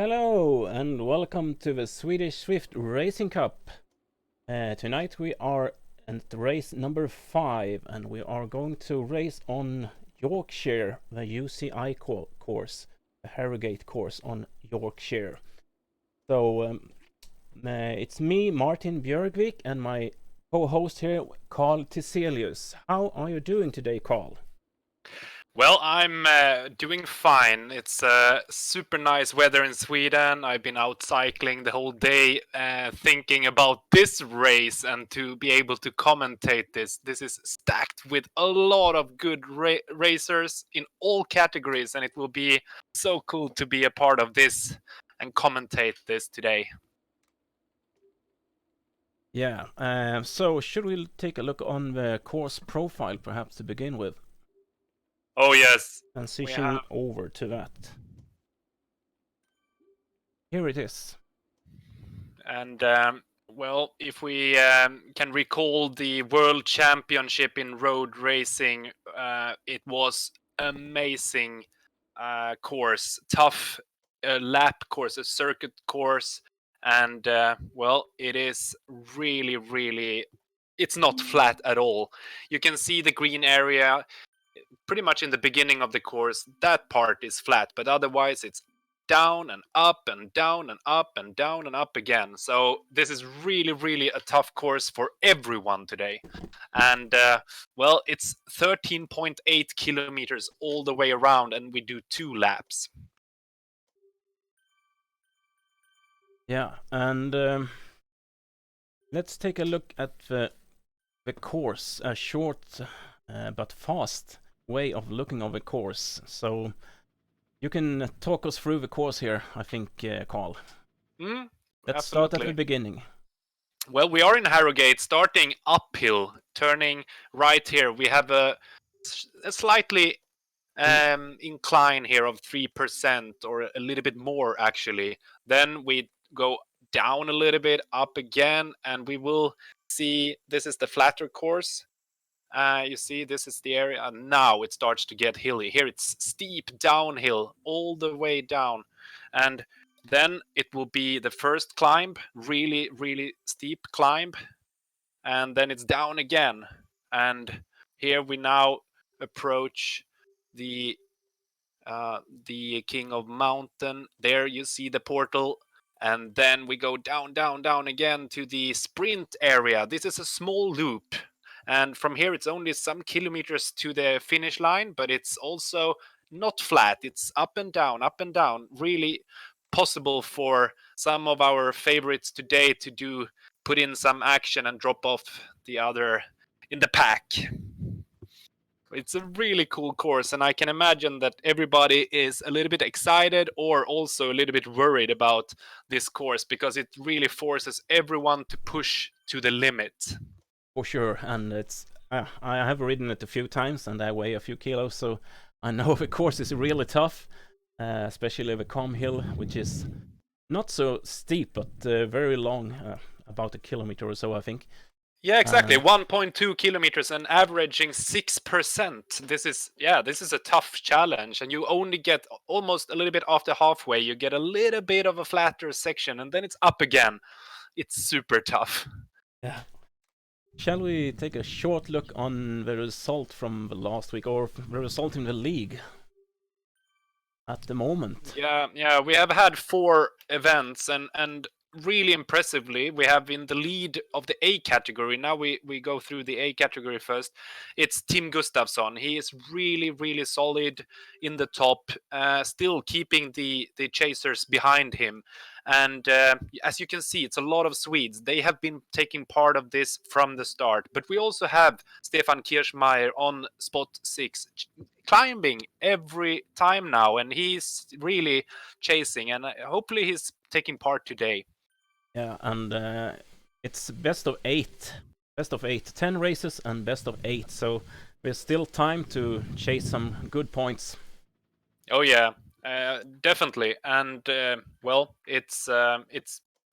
Hello and welcome to the Swedish Zwift Racing Cup. Tonight we are at race number 5 and we are going to race on Yorkshire, the UCI course, the Harrogate course on Yorkshire. So it's me, Martin Björkvik, and my co-host here, Carl Tiselius. How are you doing today, Carl? Well, I'm doing fine. It's super nice weather in Sweden. I've been out cycling the whole day, thinking about this race and to be able to commentate this. This is stacked with a lot of good racers in all categories, and it will be so cool to be a part of this and commentate this today. Yeah, so should we take a look on the course profile perhaps to begin with? Oh, yes. Transitioning over to that. Here it is. And well, if we can recall the World Championship in road racing, it was amazing course, tough lap course, a circuit course, and well, it is really, it's not flat at all. You can see the green area pretty much in the beginning of the course. That part is flat, but otherwise it's down and up and down and up and down and up again. So this is really a tough course for everyone today. And well, it's 13.8 kilometers all the way around, and we do 2 laps. Yeah, and let's take a look at the course, a short but fast way of looking of a course. So you can talk us through the course here, I think, Carl. Let's start at the beginning. Well, we are in Harrogate, starting uphill, turning right here. We have a slightly incline here of 3% or a little bit more, actually. Then we go down a little bit, up again, and we will see this is the flatter course. You see, this is the area, and now it starts to get hilly. Here it's steep downhill all the way down, and then it will be the first climb, really steep climb, and then it's down again. And here we now approach the King of Mountain. There you see the portal, and then we go down again to the sprint area. This is a small loop, and from here it's only some kilometers to the finish line, but it's also not flat. It's up and down. Really possible for some of our favorites today to put in some action and drop off the other in the pack. It's a really cool course, and I can imagine that everybody is a little bit excited or also a little bit worried about this course because it really forces everyone to push to the limit. For sure, and it's I have ridden it a few times and I weigh a few kilos, so I know the course is really tough, especially the Calm Hill, which is not so steep but very long, about a kilometer or so, I think. Yeah, exactly. 1.2 kilometers and averaging 6%. This is a tough challenge, and you only get almost a little bit after halfway. You get a little bit of a flatter section, and then it's up again. It's super tough. Yeah. Shall we take a short look on the result from the last week, or the result in the league at the moment? Yeah, we have had 4 events, and really impressively, we have in the lead of the A category. Now we go through the A category first. It's Tim Gustafson. He is really solid in the top, still keeping the chasers behind him. And as you can see, it's a lot of Swedes. They have been taking part of this from the start. But we also have Stefan Kiermaier on spot 6, climbing every time now, and he's really chasing, and hopefully he's taking part today. Yeah, and it's best of 8, 10 races and best of 8, so there's still time to chase some good points. Oh yeah, definitely, and well, it's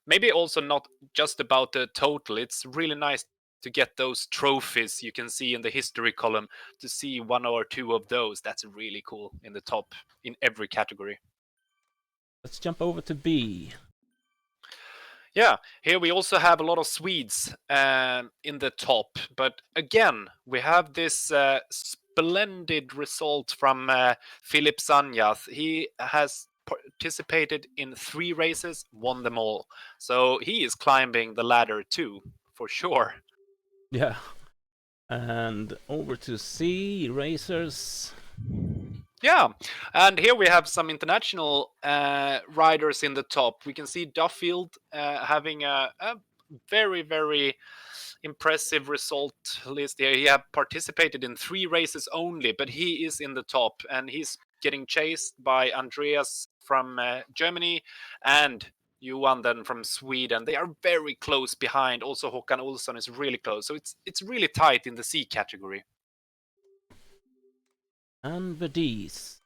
maybe also not just about the total. It's really nice to get those trophies you can see in the history column, to see 1 or 2 of those. That's really cool in the top in every category. let's jump over to B. Yeah, here we also have a lot of Swedes in the top. But again, we have this splendid result from Filip Sanjath. He has participated in 3 races, won them all. So he is climbing the ladder too, for sure. Yeah. And over to C, racers. Yeah, and here we have some international riders in the top. We can see Duffield having a very, very impressive result list here. He have participated in 3 races only, but he is in the top, and he's getting chased by Andreas from Germany and Johan then from Sweden. They are very close behind. Also, Håkan Olsson is really close, so it's really tight in the C category. And the Ds.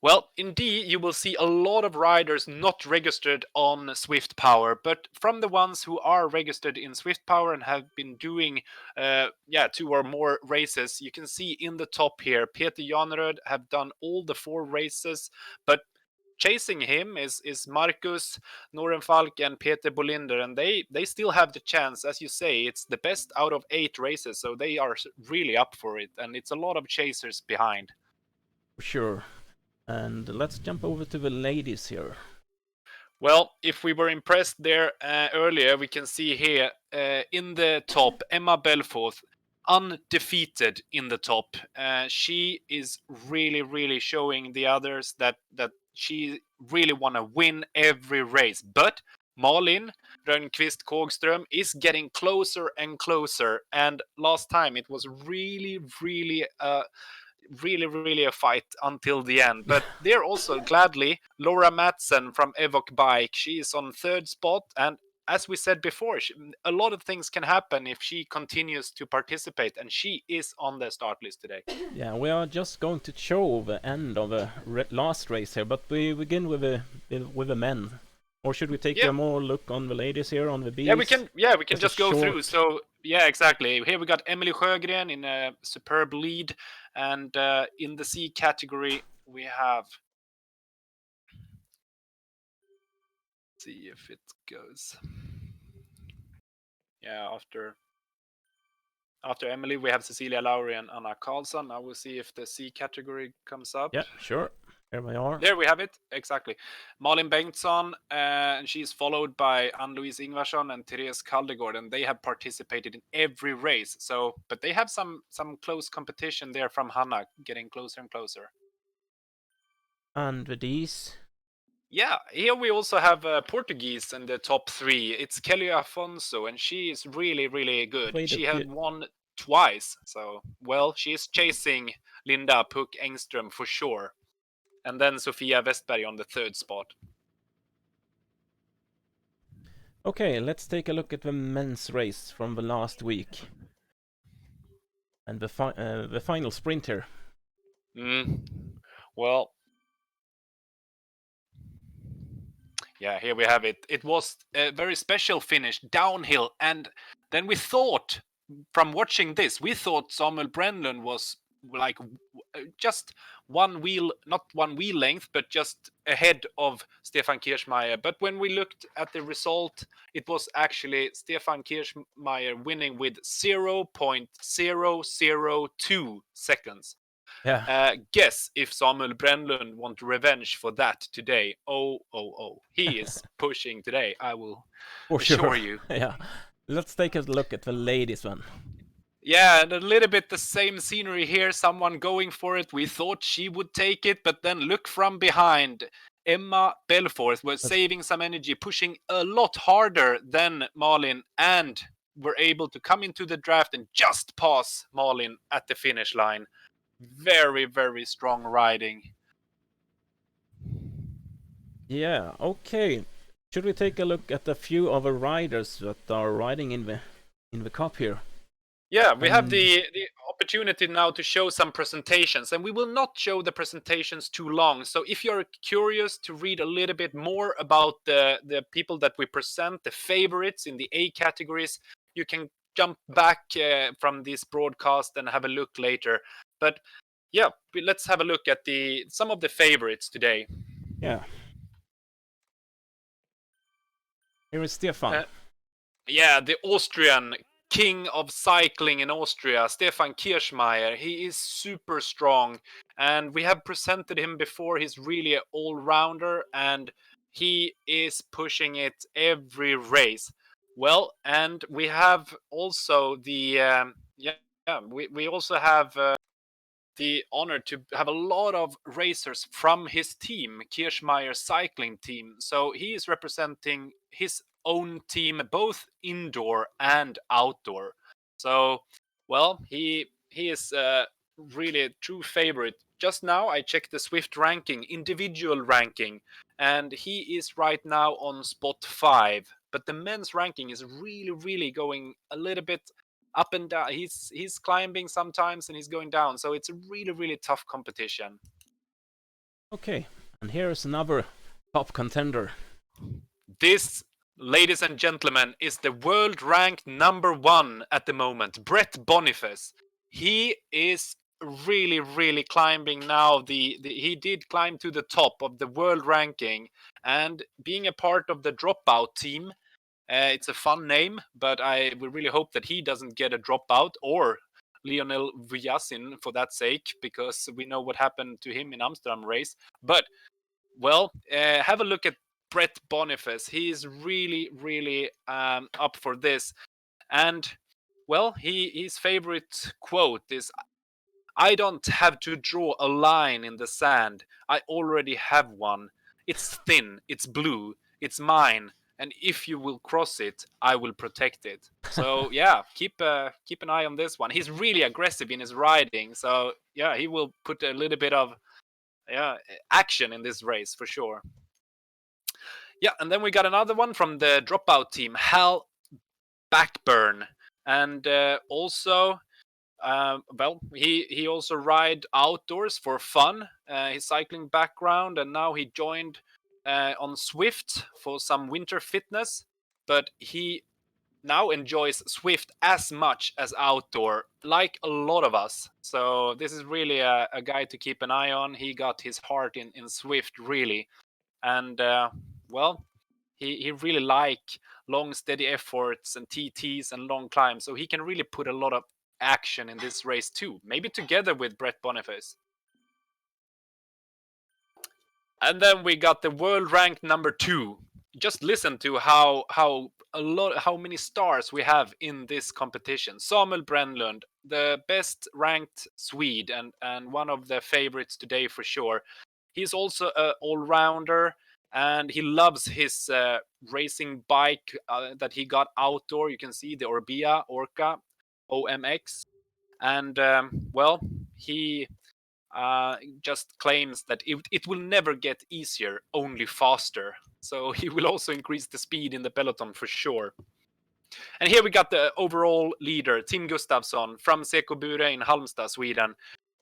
Well, in D, you will see a lot of riders not registered on Zwift Power, but from the ones who are registered in Zwift Power and have been doing 2 or more races, you can see in the top here, Peter Janeröd have done all the 4 races, but chasing him is Marcus Norenfalk and Peter Bolinder, and they still have the chance. As you say, it's the best out of 8 races, so they are really up for it, and it's a lot of chasers behind. Sure. And let's jump over to the ladies here. Well, if we were impressed there earlier, we can see here in the top, Emma Belforth, undefeated in the top. She is really, really showing the others that she really want to win every race. But Malin Rönnqvist Kågström is getting closer and closer. And last time it was really, really a fight until the end. But they're also gladly Laura Madsen from Evok Bike. She is on 3rd spot, and as we said before, a lot of things can happen if she continues to participate, and she is on the start list today. Yeah, we are just going to show the end of the last race here, but we begin with the men. Or should we take a more look on the ladies here, on the Bs? We can just go through. So, yeah, exactly. Here we got Emily Sjögren in a superb lead. And in the C category, we have... Let's see if it goes. Yeah, after Emily, we have Cecilia Lowry and Anna Karlsson. I will see if the C category comes up. Yeah, sure. Here we are. There we have it, exactly. Malin Bengtsson, and she's followed by Ann-Louise Ingvarsson and Therese Kaldegård, and they have participated in every race. So, but they have some close competition there from Hanna, getting closer and closer. And the Ds. Yeah, here we also have Portuguese in the top 3. It's Kelly Afonso, and she is really, really good. She had won twice. So, well, she is chasing Linda Puck Engström for sure. And then Sofia Westberg on the 3rd spot. Okay, let's take a look at the men's race from the last week. And the final sprint here. Well, yeah, here we have it. It was a very special finish, downhill. And then we thought, from watching this, we thought Samuel Brennan was like just one wheel, not one wheel length, but just ahead of Stefan Kiermaier. But when we looked at the result, it was actually Stefan Kiermaier winning with 0.002 seconds. Yeah. Guess if Samuel Brenlund want revenge for that today. Oh. He is pushing today, I will assure you. Yeah. Let's take a look at the ladies one. Yeah, and a little bit the same scenery here. Someone going for it. We thought she would take it, but then look from behind. Emma Belforth was saving some energy, pushing a lot harder than Malin, and were able to come into the draft and just pass Malin at the finish line. Very, very strong riding. Yeah, okay. Should we take a look at a few of the riders that are riding in the cup here? Yeah, we have the opportunity now to show some presentations, and we will not show the presentations too long. So if you're curious to read a little bit more about the people that we present, the favorites in the A categories, you can jump back from this broadcast and have a look later. But yeah, let's have a look at some of the favorites today. Yeah. Here is Stefan. Yeah, the Austrian king of cycling in Austria, Stefan Kiermaier. He is super strong, and we have presented him before. He's really an all-rounder, and he is pushing it every race. Well, and we have also the we also have the honor to have a lot of racers from his team, Kiermaier cycling team. So he is representing his own team, both indoor and outdoor. So, well, he is really a true favorite. Just now, I checked the Zwift ranking, individual ranking, and he is right now on spot 5. But the men's ranking is really going a little bit up and down. He's climbing sometimes and he's going down. So it's a really tough competition. Okay, and here is another top contender. This, ladies and gentlemen, is the world ranked number 1 at the moment, Bret Boniface. He is really climbing now. He did climb to the top of the world ranking, and being a part of the dropout team. It's a fun name, but we really hope that he doesn't get a dropout, or Lionel Vujasin for that sake, because we know what happened to him in Amsterdam race. But, well, have a look at Bret Boniface. He's really up for this. And, well, his favorite quote is, "I don't have to draw a line in the sand. I already have one. It's thin, it's blue, it's mine. And if you will cross it, I will protect it." So yeah, keep an eye on this one. He's really aggressive in his riding, so yeah, he will put a little bit of action in this race for sure. Yeah, and then we got another one from the dropout team, Hal Backburn, and also. Well, he also ride outdoors for fun. His cycling background, and now he joined on Zwift for some winter fitness. But he now enjoys Zwift as much as outdoor, like a lot of us. So this is really a guy to keep an eye on. He got his heart in Zwift, really. And, well, he really like long, steady efforts and TTs and long climbs. So he can really put a lot of action in this race too, maybe together with Bret Boniface. And then we got the world ranked number 2. Just listen to how many stars we have in this competition. Samuel Brännlund, the best ranked Swede and one of the favorites today for sure. He's also an all-rounder, and he loves his racing bike that he got outdoor. You can see the Orbea Orca OMX. And, well, he just claims that it will never get easier, only faster. So he will also increase the speed in the peloton for sure. And here we got the overall leader, Tim Gustafson from Sekobure in Halmstad, Sweden.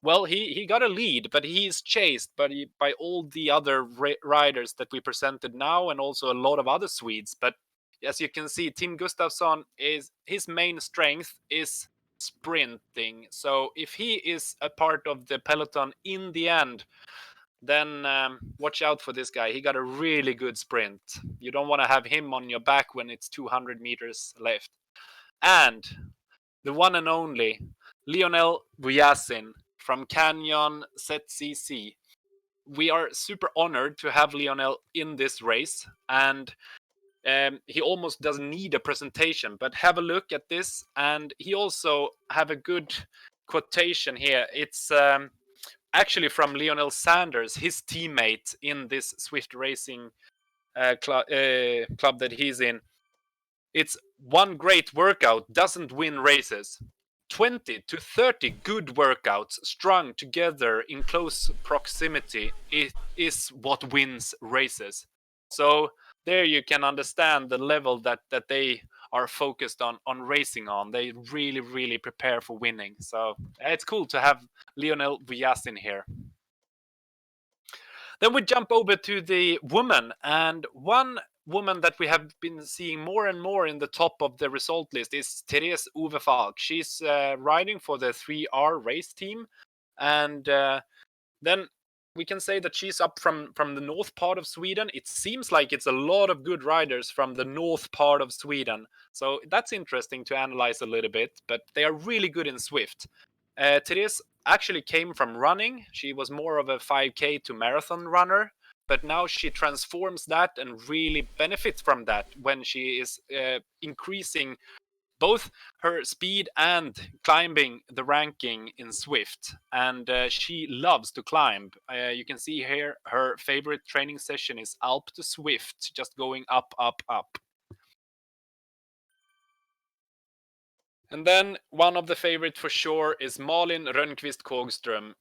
Well, he got a lead, but he is chased by all the other riders that we presented now, and also a lot of other Swedes. But as you can see, Tim Gustafson, his main strength is sprinting. So if he is a part of the peloton in the end, then watch out for this guy. He got a really good sprint. You don't want to have him on your back when it's 200 meters left. And the one and only Lionel Vujasin from Canyon ZCC. We are super honored to have Lionel in this race, and he almost doesn't need a presentation, but have a look at this. And he also have a good quotation here. It's actually from Lionel Sanders, his teammate in this Zwift racing club that he's in. It's one great workout doesn't win races. 20 to 30 good workouts strung together in close proximity is what wins races. So there you can understand the level that they are focused on racing on. They really prepare for winning. So it's cool to have Lionel Vujasin here. Then we jump over to the woman, and one woman that we have been seeing more and more in the top of the result list is Therese Ove Falk. She's riding for the 3R race team, and then we can say that she's up from the north part of Sweden. It seems like it's a lot of good riders from the north part of Sweden. So that's interesting to analyze a little bit, but they are really good in Zwift. Therese actually came from running. She was more of a 5K to marathon runner, but now she transforms that and really benefits from that when she is increasing both her speed and climbing the ranking in Zwift. And she loves to climb. You can see here her favorite training session is Alp to Zwift, just going up, up, up. And then one of the favorite for sure is Malin Rönnqvist Kågström.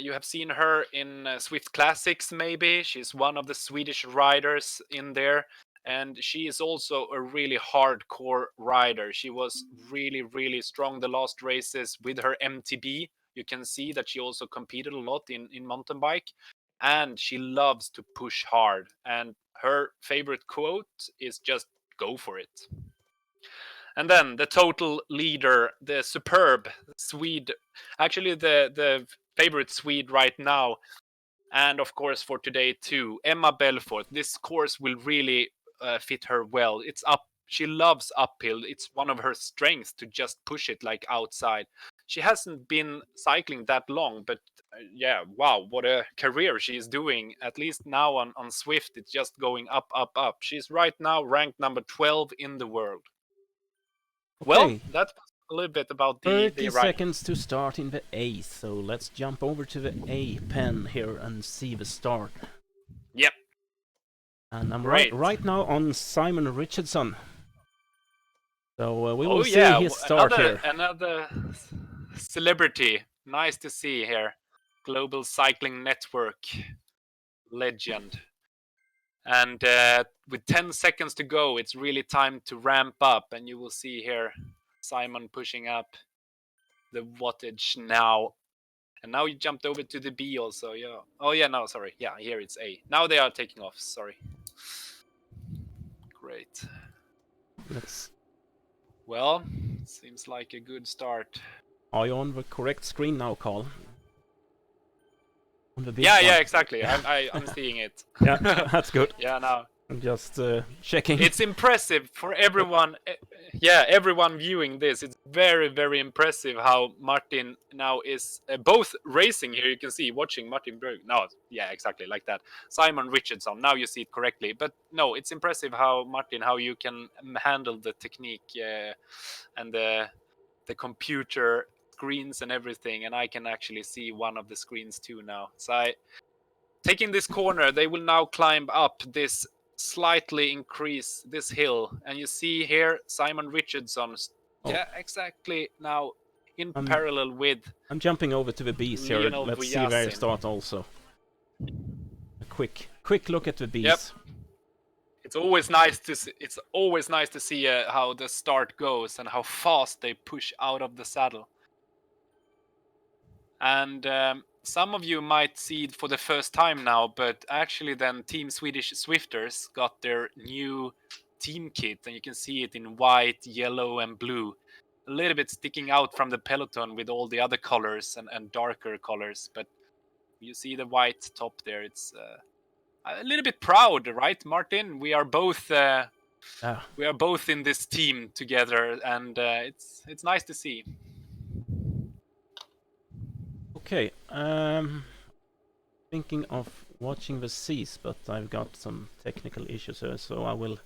You have seen her in Zwift Classics maybe. She's one of the Swedish riders in there. And she is also a really hardcore rider. She was really, really strong the last races with her MTB. You can see that she also competed a lot in mountain bike. And she loves to push hard. And her favorite quote is just go for it. And then the total leader, the superb Swede, actually the favorite Swede right now, and of course for today too, Emma Belfort. This course will really fit her well. It's up. She loves uphill. It's one of her strengths to just push it like outside. She hasn't been cycling that long, but yeah, wow, what a career she is doing. At least now on Zwift, it's just going up, up, up. She's right now ranked number 12 in the world. Well, Okay, that's a little bit about the 30 ride. seconds to start in the A, so let's jump over to the A pen here and see the start. Yep. And I'm Great. right now on Simon Richardson. So we will see yeah, his start here. Another celebrity. Nice to see here. Global Cycling Network legend. And with 10 seconds to go, it's really time to ramp up. And you will see here Simon pushing up the wattage now. And now you jumped over to the B also, yeah. Oh yeah, no, sorry. Yeah, here it's A. Now they are taking off, sorry. Great. Well, seems like a good start. Are you on the correct screen now, Carl? On the big Yeah, one. exactly. I'm seeing it. Yeah, that's good. Yeah, now. I'm just checking. It's impressive for everyone. Yeah, everyone viewing this. It's very, very impressive how Martin now is both racing here. You can see watching Martin Berg. No, yeah, exactly like that. Simon Richardson. Now you see it correctly. But no, it's impressive how Martin, how you can handle the technique and the computer screens and everything. And I can actually see one of the screens too now. So taking this corner, they will now climb up this slightly increase this hill, and you see here Simon Richardson. Yeah, exactly. Now in parallel with. I'm jumping over to the B's here. Lionel Let's see Vujasin. where it starts also. A quick look at the B's. Yep. It's always nice to see. It's always nice to see how the start goes and how fast they push out of the saddle. And some of you might see it for the first time now, but actually then Team Swedish Zwifters got their new team kit, and you can see it in white, yellow, and blue. A little bit sticking out from the peloton with all the other colors and darker colors, but you see the white top there. It's a little bit proud, right, Martin? We are both in this team together, and it's nice to see. Okay, thinking of watching the C's, but I've got some technical issues here, so I will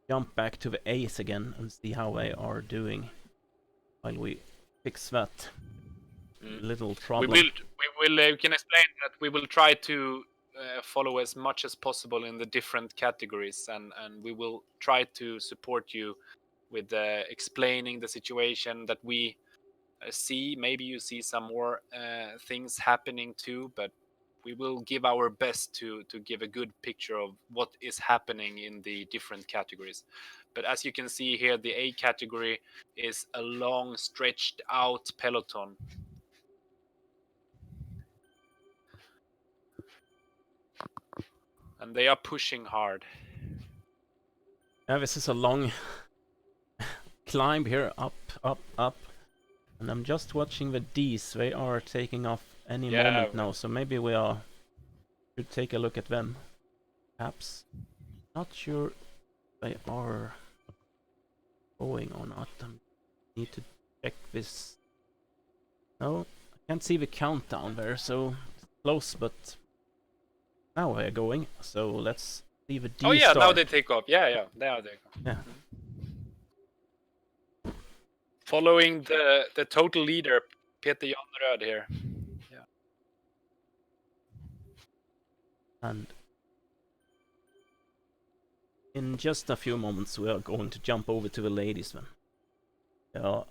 jump back to the A's again and see how they are doing while we fix that little problem. We can explain that we will try to follow as much as possible in the different categories, and we will try to support you with explaining the situation that we see. Maybe you see some more things happening too, but we will give our best to give a good picture of what is happening in the different categories. But as you can see here, the A category is a long stretched out peloton. And they are pushing hard. Yeah, this is a long climb here, up, up, up. And I'm just watching the D's. They are taking off any moment now, so maybe we are Should take a look at them. Perhaps. Not sure they are going or not. I need to check this. No, I can't see the countdown there, so it's close, but now they're going. So let's see the D. Oh yeah, start. now they take off. Yeah, now they go. Yeah. Following the total leader, Peter Jan Röd here. Yeah. And in just a few moments we are going to jump over to the ladies then.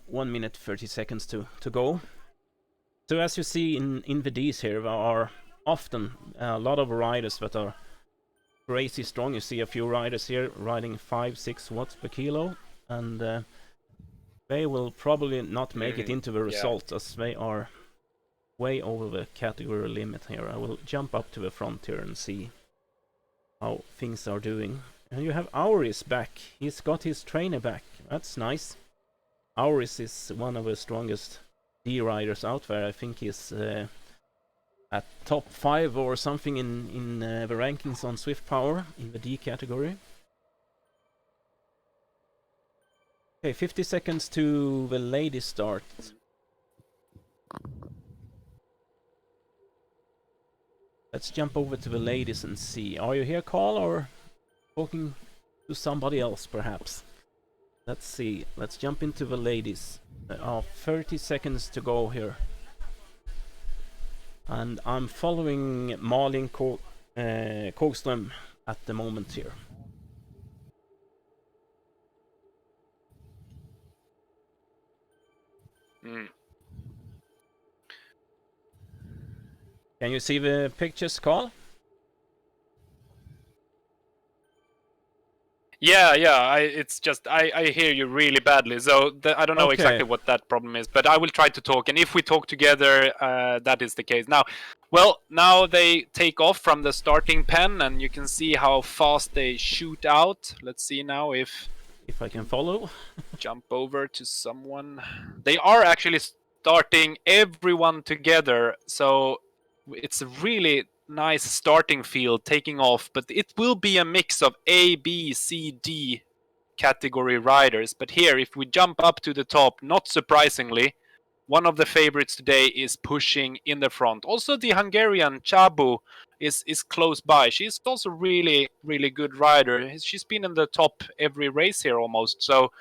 1 minute 30 seconds to go. So as you see in the Ds here, there are often a lot of riders that are crazy strong. You see a few riders here riding 5-6 watts per kilo, and they will probably not make it into the result as they are way over the category limit here. I will jump up to the front here and see how things are doing. And you have Auris back. He's got his trainer back. That's nice. Auris is one of the strongest D riders out there. I think he's at top 5 or something in the rankings on Zwift Power in the D category. Okay, 50 seconds to the ladies start. Let's jump over to the ladies and see. Are you here, Carl, or talking to somebody else perhaps? Let's see. Let's jump into the ladies. 30 seconds to go here. And I'm following Malin Kogström at the moment here. Can you see the pictures, Carl? Yeah. It's just I hear you really badly, so I don't know exactly what that problem is, but I will try to talk. And if we talk together, that is the case. Now they take off from the starting pen, and you can see how fast they shoot out. Let's see now if I can follow. Jump over to someone. They are actually starting everyone together, so it's a really nice starting field taking off, but it will be a mix of A, B, C, D category riders. But here, if we jump up to the top, not surprisingly, one of the favorites today is pushing in the front. Also, the Hungarian Csabu is close by. She's also really good rider. She's been in the top every race here almost, so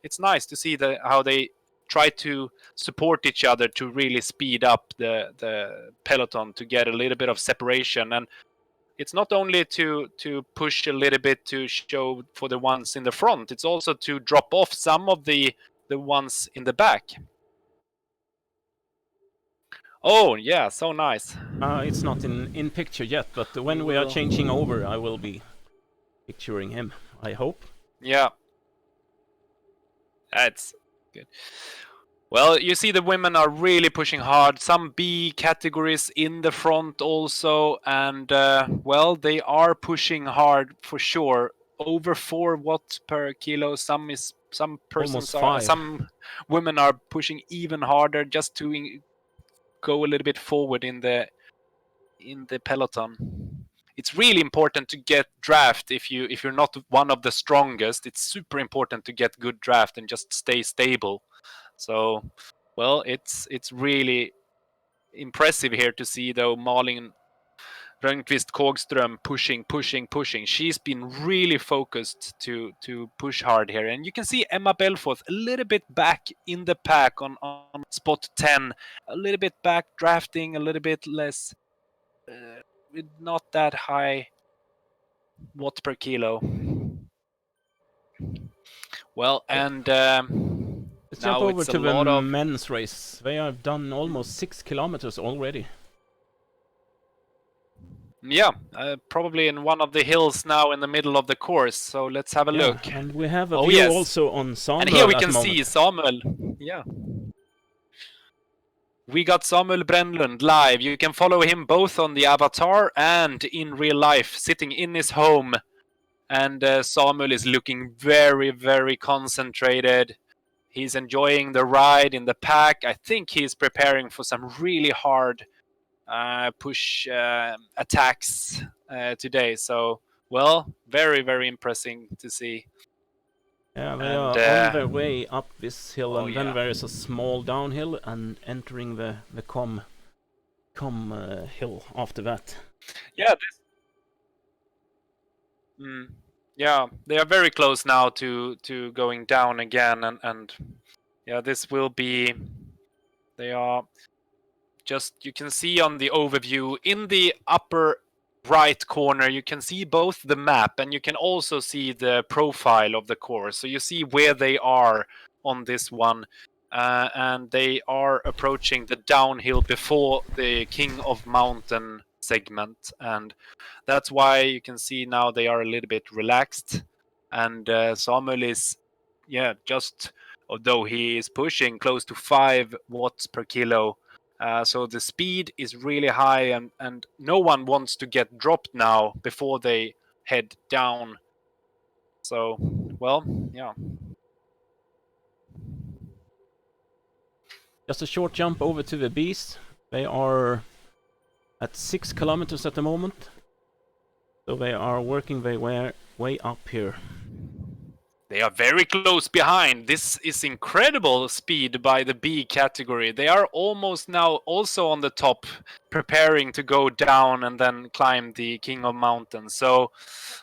it's nice to see how they try to support each other to really speed up the peloton to get a little bit of separation. And it's not only to push a little bit to show for the ones in the front, it's also to drop off some of the ones in the back. Oh yeah, so nice. It's not in picture yet, but when we are changing over, I will be picturing him, I hope. Yeah, that's good. Well, you see the women are really pushing hard. Some B categories in the front also, and well, they are pushing hard for sure. Over 4 watts per kilo. Some women are pushing even harder just to go a little bit forward in the peloton. It's really important to get draft if you're not one of the strongest. It's super important to get good draft and just stay stable. So, well, it's really impressive here to see though Malin Rönnqvist Kogström pushing. She's been really focused to push hard here, and you can see Emma Belforth a little bit back in the pack on spot 10, a little bit back drafting, a little bit less, with not that high watt per kilo. Well, and let's jump over to the men's race. They have done almost 6 kilometers already. Yeah, probably in one of the hills now in the middle of the course. So let's have a look. And we have a view also on Samuel. And here we can see Samuel. Yeah. We got Samuel Brännlund live. You can follow him both on the avatar and in real life, sitting in his home. And Samuel is looking very concentrated. He's enjoying the ride in the pack. I think he's preparing for some really hard push attacks today. So, well, very, very impressive to see. Yeah, they And, are on their way up this hill, oh, and then yeah. there is a small downhill, and entering the com hill after that. Yeah, yeah, they are very close now to going down again, and yeah, this will be. They are just, you can see on the overview in the upper right corner, you can see both the map and you can also see the profile of the course. So you see where they are on this one, and they are approaching the downhill before the King of Mountain segment, and that's why you can see now they are a little bit relaxed. And Samuel is, yeah, just, although he is pushing close to 5 watts per kilo, so the speed is really high, and no one wants to get dropped now before they head down. So, well, yeah. Just a short jump over to the beast. They are at 6 kilometers at the moment, so they are working their way up here. They are very close behind. This is incredible speed by the B category. They are almost now also on the top, preparing to go down and then climb the King of Mountains. So,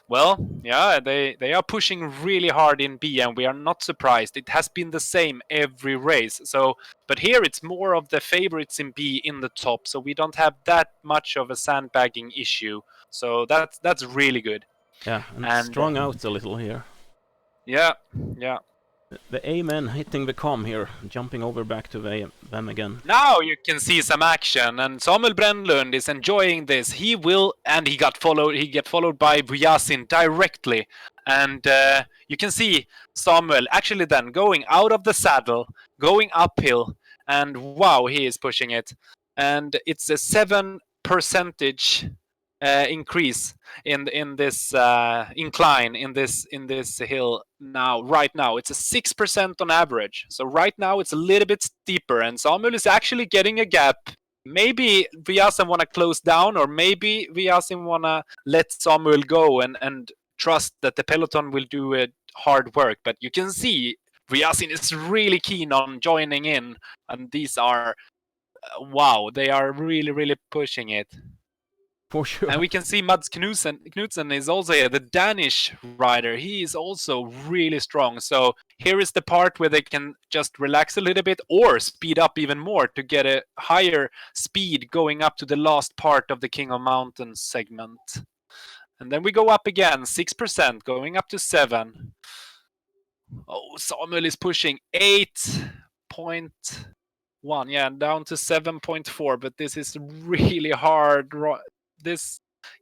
well, yeah, they are pushing really hard in B, and we are not surprised. It has been the same every race. So, but here it's more of the favorites in B in the top, so we don't have that much of a sandbagging issue. So that's really good. Yeah, and strung out a little here. Yeah. The A-men hitting the com here, jumping over back to them again. Now you can see some action, and Samuel Brännlund is enjoying this. He get followed by Vujasin directly, and you can see Samuel actually then going out of the saddle, going uphill, and wow, he is pushing it, and it's a 7% increase in this incline in this hill right now. It's a 6% on average. So right now it's a little bit steeper, and Samuel is actually getting a gap. Maybe Vujasin want to close down, or maybe Vujasin want to let Samuel go and trust that the peloton will do hard work. But you can see Vujasin is really keen on joining in, and these are wow, they are really, really pushing it. For sure. And we can see Mads Knudsen is also here, the Danish rider. He is also really strong. So here is the part where they can just relax a little bit or speed up even more to get a higher speed going up to the last part of the King of Mountains segment. And then we go up again, 6%, going up to 7. Oh, Samuel is pushing 8.1, yeah, down to 7.4, but this is really hard.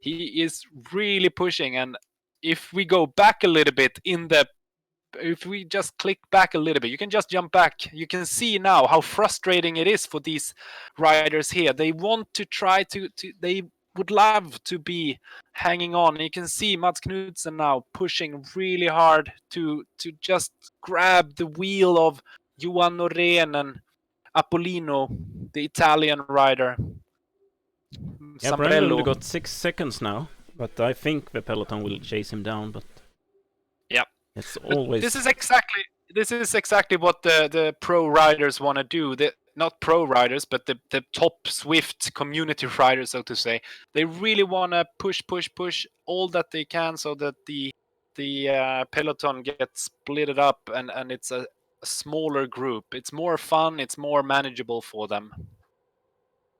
He is really pushing, and if we go back a little bit if we just click back a little bit, you can just jump back. You can see now how frustrating it is for these riders here. They want to try they would love to be hanging on. You can see Mads Knudsen now pushing really hard to just grab the wheel of Johan Norén and Apollino, the Italian rider. Yeah, Brännlund got 6 seconds now, but I think the peloton will chase him down. But yeah, it's always. This is exactly what the pro riders want to do. Not pro riders, but the top Zwift community riders, so to say. They really want to push all that they can, so that the peloton gets split up and it's a smaller group. It's more fun. It's more manageable for them.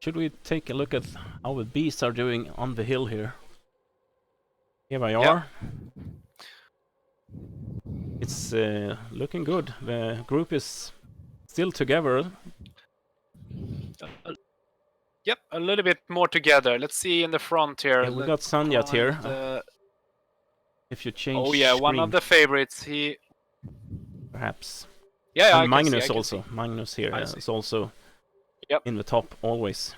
Should we take a look at how the beasts are doing on the hill here? Here they are. It's looking good. The group is still together. Yep, a little bit more together. Let's see in the front here. Yeah, we got Sanjat here. If you change. Oh yeah, screen. one of the favorites. Perhaps. Yeah, and Magnus also. Magnus here is also in the top always.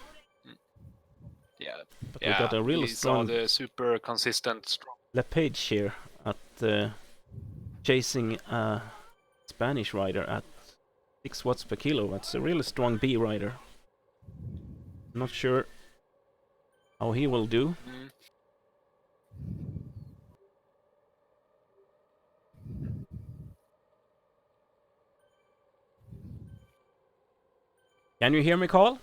Yeah, but we got a really strong. The super consistent. Strong. Lepage here at chasing a Spanish rider at 6 watts per kilo. That's a really strong B rider. Not sure how he will do. Mm. Can you hear me, Carl?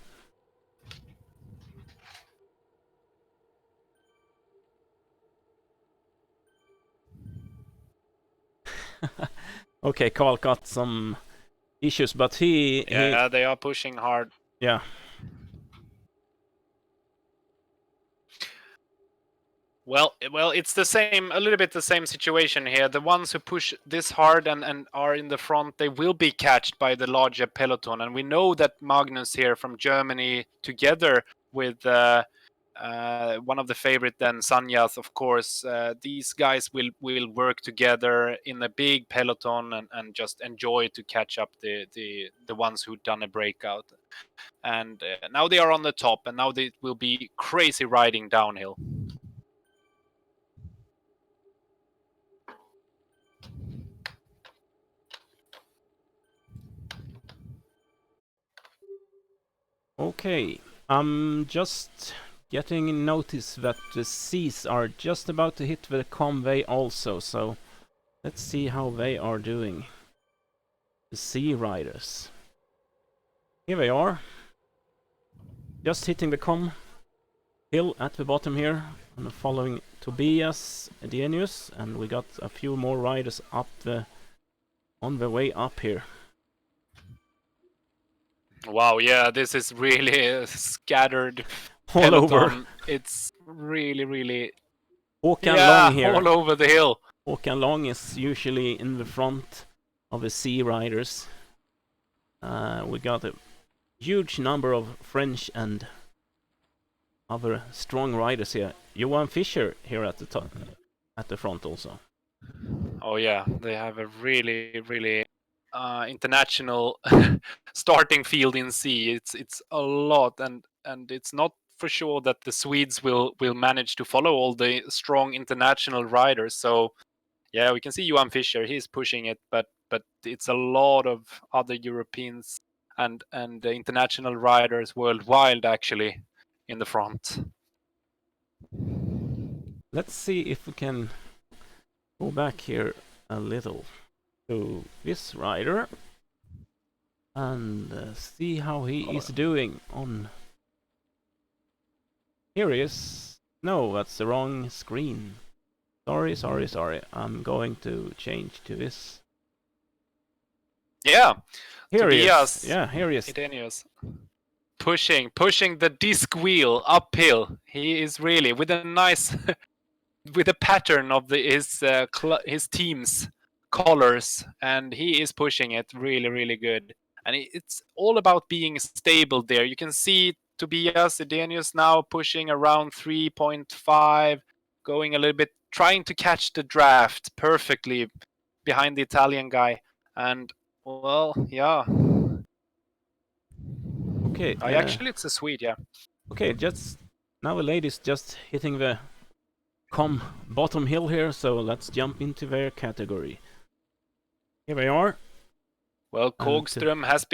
Okay, Carl got some issues, but he they are pushing hard. yeah. Well, it's the same, a little bit the same situation here. The ones who push this hard and are in the front, they will be catched by the larger peloton. And we know that Magnus here from Germany, together with one of the favorite then, Sanjas, of course, these guys will work together in a big peloton and just enjoy to catch up the ones who've done a breakout. And now they are on the top, and now they will be crazy riding downhill. Okay, I'm just getting notice that the C's are just about to hit the convey also, so let's see how they are doing. The C riders. Here they are. Just hitting the hill at the bottom here, and following Tobias Edenius, and we got a few more riders on the way up here. Wow, yeah, this is really scattered all peloton. Over. It's really Håkan Long here. All over the hill. Håkan Long is usually in the front of the C riders. We got a huge number of French and other strong riders here. Johan Fischer here at the top, at the front also. Oh yeah, they have a really international starting field in C. It's a lot, and it's not for sure that the Swedes will manage to follow all the strong international riders. So yeah, we can see Johan Fischer, he's pushing it, but it's a lot of other Europeans and the international riders worldwide actually in the front. Let's see if we can go back here a little to this rider and see how he is doing on. Here he is. No, that's the wrong screen. Sorry. I'm going to change to this. Yeah. Here he Tobias. is. Yeah, here he is. Edenius. Pushing the disc wheel uphill. He is really with a nice with a pattern of his team's colors, and he is pushing it really good. And it's all about being stable there. You can see Tobias Edenius now pushing around 3.5, going a little bit, trying to catch the draft perfectly behind the Italian guy. And well, yeah. Okay. Actually, it's a Swede, yeah. Okay, just now the lady's just hitting the bottom hill here, so let's jump into their category. Here they are. Well, Kogström has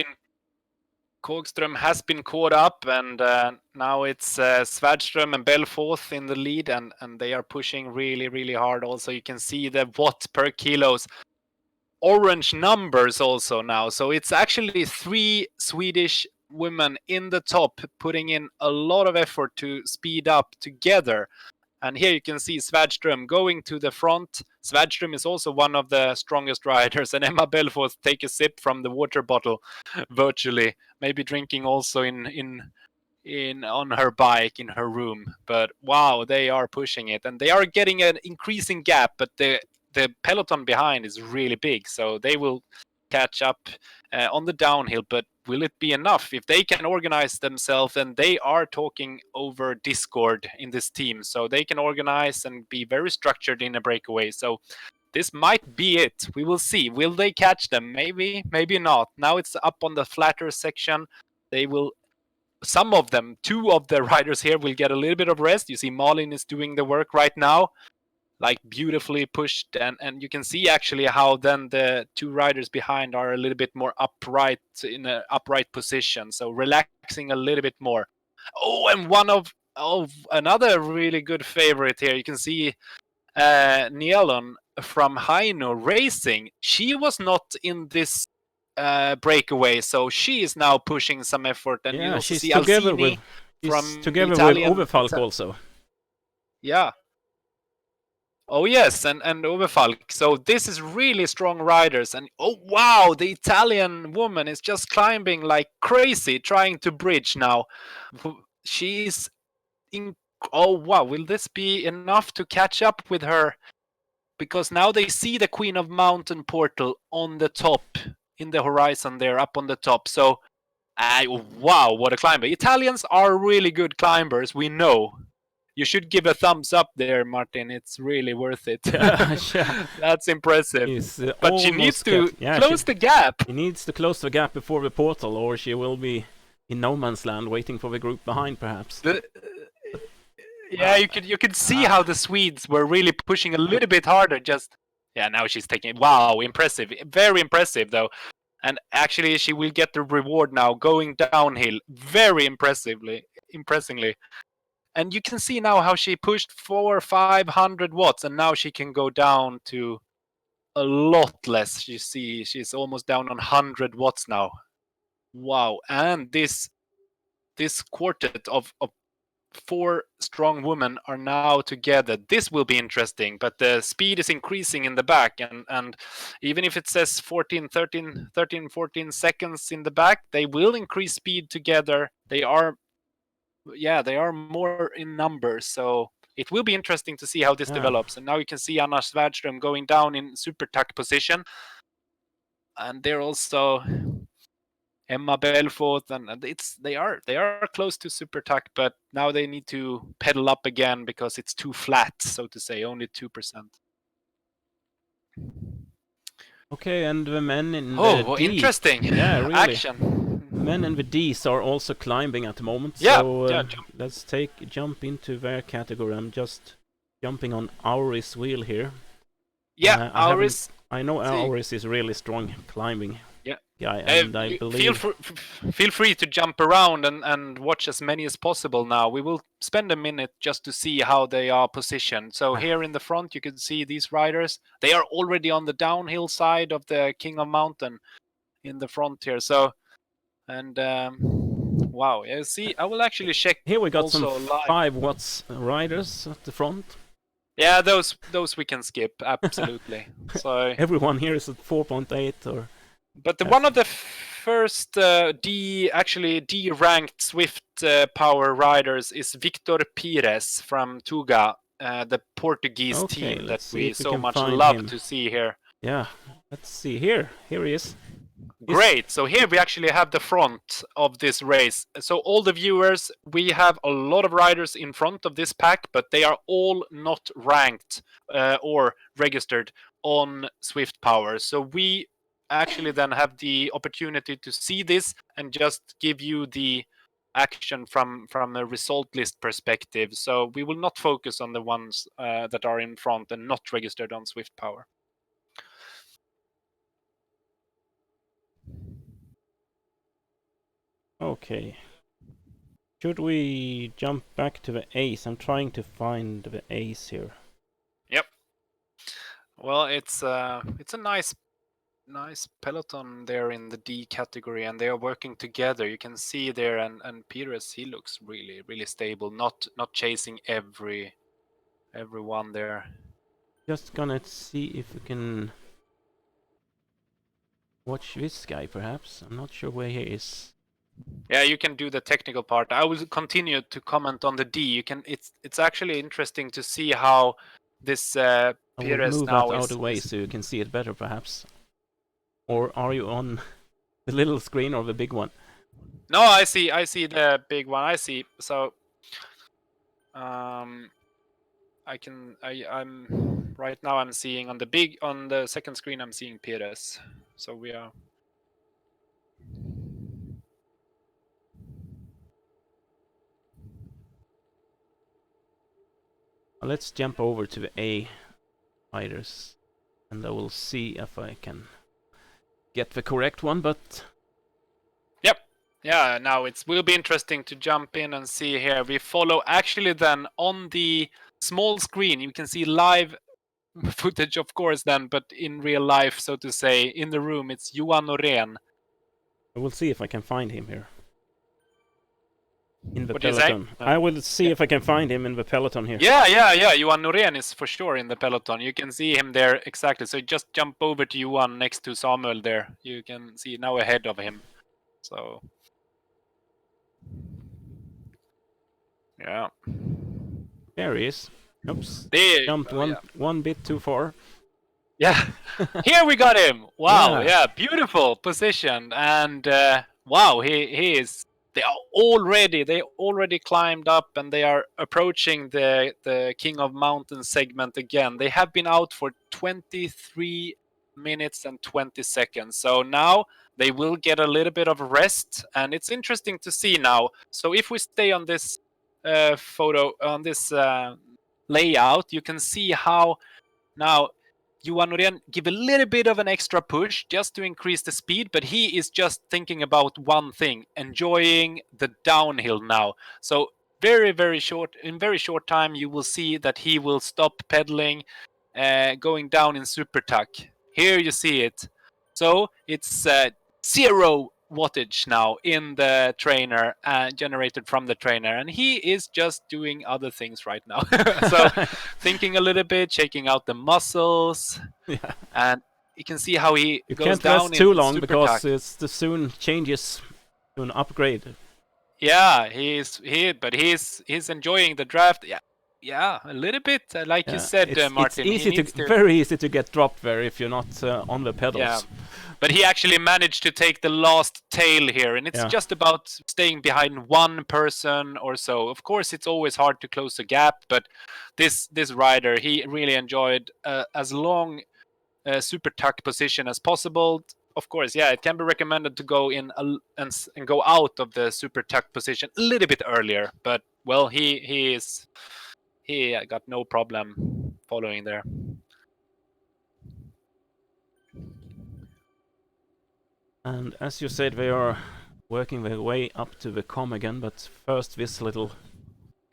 been caught up, and now it's Svärdström and Belforth in the lead, and they are pushing really hard. Also, you can see the watt per kilos orange numbers also now. So it's actually 3 Swedish women in the top putting in a lot of effort to speed up together. And here you can see Svärdström going to the front. Svärdström is also one of the strongest riders, and Emma Belforth take a sip from the water bottle virtually, maybe drinking also in on her bike in her room. But wow, they are pushing it, and they are getting an increasing gap, but the peloton behind is really big, so they will catch up on the downhill. But will it be enough? If they can organize themselves, and they are talking over Discord in this team, so they can organize and be very structured in a breakaway. So this might be it. We will see. Will they catch them? Maybe not. Now it's up on the flatter section. They will, some of them, 2 of the riders here will get a little bit of rest. You see Malin is doing the work right now, like beautifully pushed, and you can see actually how then the 2 riders behind are a little bit more upright, in an upright position, so relaxing a little bit more. Oh, and one of Oh, another really good favorite here. You can see Nielon from Haino Racing. She was not in this breakaway, so she is now pushing some effort. And you Yeah, also she's see together Alcini with from the Ove Italian. Falk also. Yeah. Oh yes, and Ove Falk. So this is really strong riders, and oh wow, the Italian woman is just climbing like crazy, trying to bridge now. She's in. Oh wow, will this be enough to catch up with her? Because now they see the Queen of Mountain portal on the top, in the horizon there, up on the top. So, wow, what a climber! Italians are really good climbers, we know. You should give a thumbs up there, Martin. It's really worth it. Yeah, yeah. That's impressive. He's But she needs almost to kept. Yeah, close the gap. she needs to close the gap before the portal, or she will be in no man's land, waiting for the group behind, perhaps. Yeah, you could see how the Swedes were really pushing a little bit harder. Just now she's taking it. Wow, impressive, very impressive though. And actually, she will get the reward now, going downhill, very impressively. And you can see now how she pushed 500 watts, and now she can go down to a lot less. You see, she's almost down on 100 watts now. Wow! And this quartet of 4 strong women are now together. This will be interesting, but the speed is increasing in the back, and even if it says 14 seconds in the back, they will increase speed together. They are more in numbers, so it will be interesting to see how this develops. And now you can see Anna Svärdström going down in super tuck position, and they're also Emma Belfort, and they are close to super tuck, but now they need to pedal up again because it's too flat, so to say, only 2%. Okay, and the men in the D. Interesting. Yeah, really. Action. The men in the Ds are also climbing at the moment. Yeah, so let's jump into their category. I'm just jumping on Auris wheel here. Yeah, Auris. I know Auris is really strong climbing. Guy, and I believe feel free to jump around and watch as many as possible now. We will spend a minute just to see how they are positioned. So here in the front you can see these riders. They are already on the downhill side of the King of Mountain in the front here. So and wow, you see, I will actually check. Here we got also some live. 5 watts riders at the front. Yeah, those we can skip, absolutely. So everyone here is at 4.8 or. But one of the first D ranked Zwift power riders is Victor Pires from Tuga, the Portuguese team that we so much love to see here. Yeah, let's see here. Here he is. Great. So here we actually have the front of this race. So all the viewers, we have a lot of riders in front of this pack, but they are all not ranked or registered on Zwift Power. So we actually then have the opportunity to see this and just give you the action from a result list perspective. So we will not focus on the ones that are in front and not registered on Zwift Power. Okay. Should we jump back to the ace? I'm trying to find the ace here. Yep. Well, it's a nice peloton there in the D category, and they are working together. You can see there, and Pires, he looks really stable, not chasing everyone there. Just gonna see if we can watch this guy, perhaps. I'm not sure where he is. Yeah, you can do the technical part. I will continue to comment on the D. You can. It's actually interesting to see how this Pires now is. I will move that out of the way so you can see it better, perhaps. Or are you on the little screen or the big one? No, I see the big one. I see. So, I'm right now. I'm seeing on the second screen. I'm seeing Pires. So we are. Let's jump over to the A riders, and I will see if I can get the correct one. But yep, yeah, now it will be interesting to jump in and see here. We follow actually then on the small screen. You can see live footage, of course, then, but in real life, so to say, in the room, it's Johan Norén. I will see if I can find him here. In the What do you say? peloton. I will see if I can find him in the peloton here. Yeah. Johan Norén is for sure in the peloton. You can see him there exactly. So just jump over to Johan next to Samuel there. You can see now ahead of him. So yeah. There he is. Oops. There Jumped one bit too far. Yeah. Here we got him. Wow. Yeah. Beautiful position. And wow, he is. They already climbed up and they are approaching the King of Mountains segment again. They have been out for 23 minutes and 20 seconds. So now they will get a little bit of rest, and it's interesting to see now. So if we stay on this photo, on this layout, you can see how now Johan Norén give a little bit of an extra push just to increase the speed, but he is just thinking about one thing, enjoying the downhill now. So in very short time, you will see that he will stop pedaling, going down in super tuck. Here you see it. So it's 0 wattage now in the trainer, generated from the trainer, and he is just doing other things right now. So thinking a little bit, checking out the muscles, and you can see how he you goes can't down rest too in long super because tuck. it's the soon changes to an upgrade. Yeah, but he's enjoying the draft. Yeah, a little bit, like you said, Martin. It's very easy to get dropped there if you're not on the pedals. Yeah, but he actually managed to take the last tail here, and it's just about staying behind one person or so. Of course, it's always hard to close a gap, but this rider, he really enjoyed as long super tuck position as possible. Of course, yeah, it can be recommended to go in and go out of the super tuck position a little bit earlier, but well, he got no problem following there. And as you said, they are working their way up to the com again, but first this little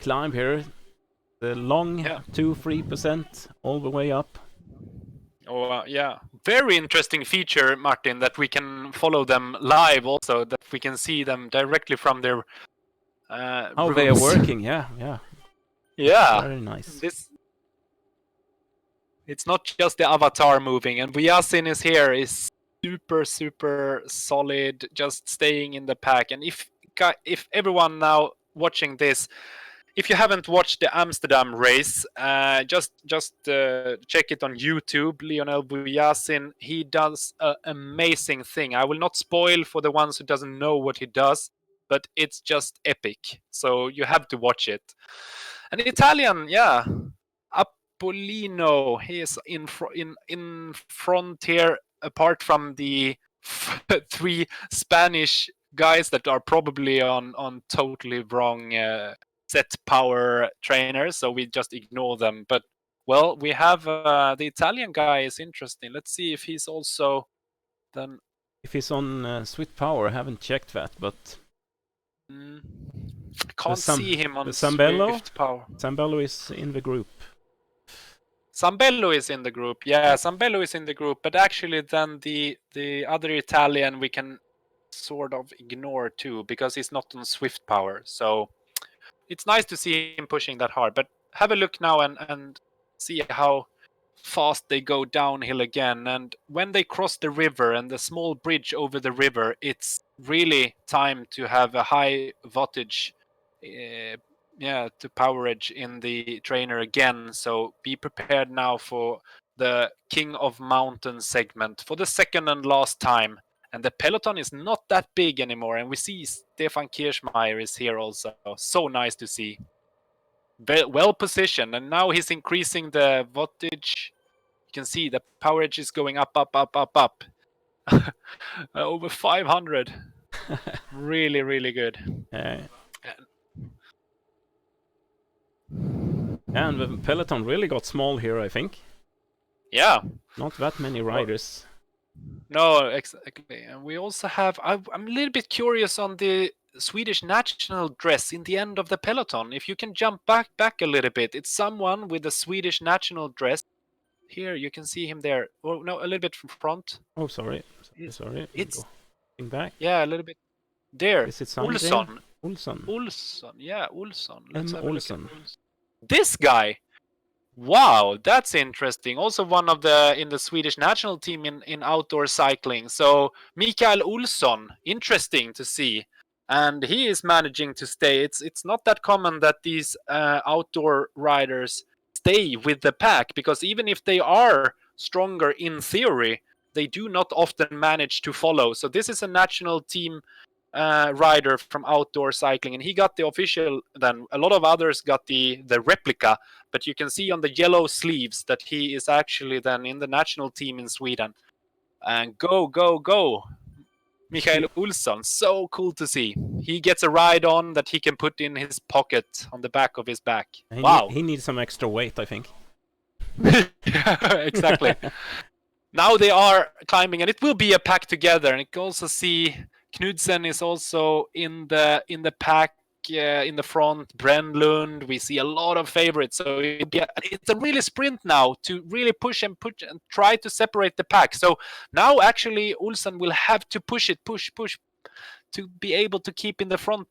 climb here, the long 2-3% all the way up. Oh, yeah. Very interesting feature, Martin, that we can follow them live also, that we can see them directly from their how rooms. they are working, yeah. Very nice. It's not just the avatar moving, and Vyasin is here, is super solid, just staying in the pack. And if everyone now watching this, if you haven't watched the Amsterdam race, just check it on YouTube. Lionel Vyasin, he does an amazing thing. I will not spoil for the ones who doesn't know what he does, but it's just epic. So you have to watch it. And Italian, yeah, Apollino, he is in front here. Apart from the 3 Spanish guys that are probably on totally wrong set power trainers, so we just ignore them. But well, we have the Italian guy is interesting. Let's see if he's also then. If he's on Swift Power, I haven't checked that, but can't see him on Zambello? Swift Power. Zambello is in the group. Zambello is in the group. Yeah, Zambello is in the group, but actually then the other Italian we can sort of ignore too, because he's not on Swift Power. So it's nice to see him pushing that hard. But have a look now and see how fast they go downhill again. And when they cross the river and the small bridge over the river, it's really time to have a high wattage to power edge in the trainer again. So be prepared now for the King of Mountains segment for the second and last time. And the peloton is not that big anymore. And we see Stefan Kiermaier is here also. So nice to see. Well positioned. And now he's increasing the wattage. You can see the power edge is going up. Over 500. Really good. And the peloton really got small here, I think. Yeah. Not that many riders. No, exactly. And we also have. I'm a little bit curious on the Swedish national dress in the end of the peloton. If you can jump back a little bit, it's someone with the Swedish national dress. Here you can see him there. Oh no, a little bit from front. Oh, sorry. It's, Sorry. it's Going back. yeah, a little bit there. Is it signed there? Olsson. Olsson. Olsson. Yeah, Olsson. Let's M. have a look at Olsson. Olsson. This guy. Wow, that's interesting. Also one of the in the Swedish national team in outdoor cycling. So Mikael Olsson, interesting to see. And he is managing to stay. It's not that common that these outdoor riders stay with the pack, because even if they are stronger in theory, they do not often manage to follow. So this is a national team rider from outdoor cycling, and he got the official. Then a lot of others got the replica, but you can see on the yellow sleeves that he is actually then in the national team in Sweden. And go, Mikael Olsson, so cool to see. He gets a ride on that he can put in his pocket on the back of his back. Wow. He needs some extra weight, I think. Yeah, exactly. Now they are climbing, and it will be a pack together. And you can also see Knudsen is also in the pack in the front. Brenlund, we see a lot of favorites. So it's a really sprint now to really push and try to separate the pack. So now actually Olsen will have to push to be able to keep in the front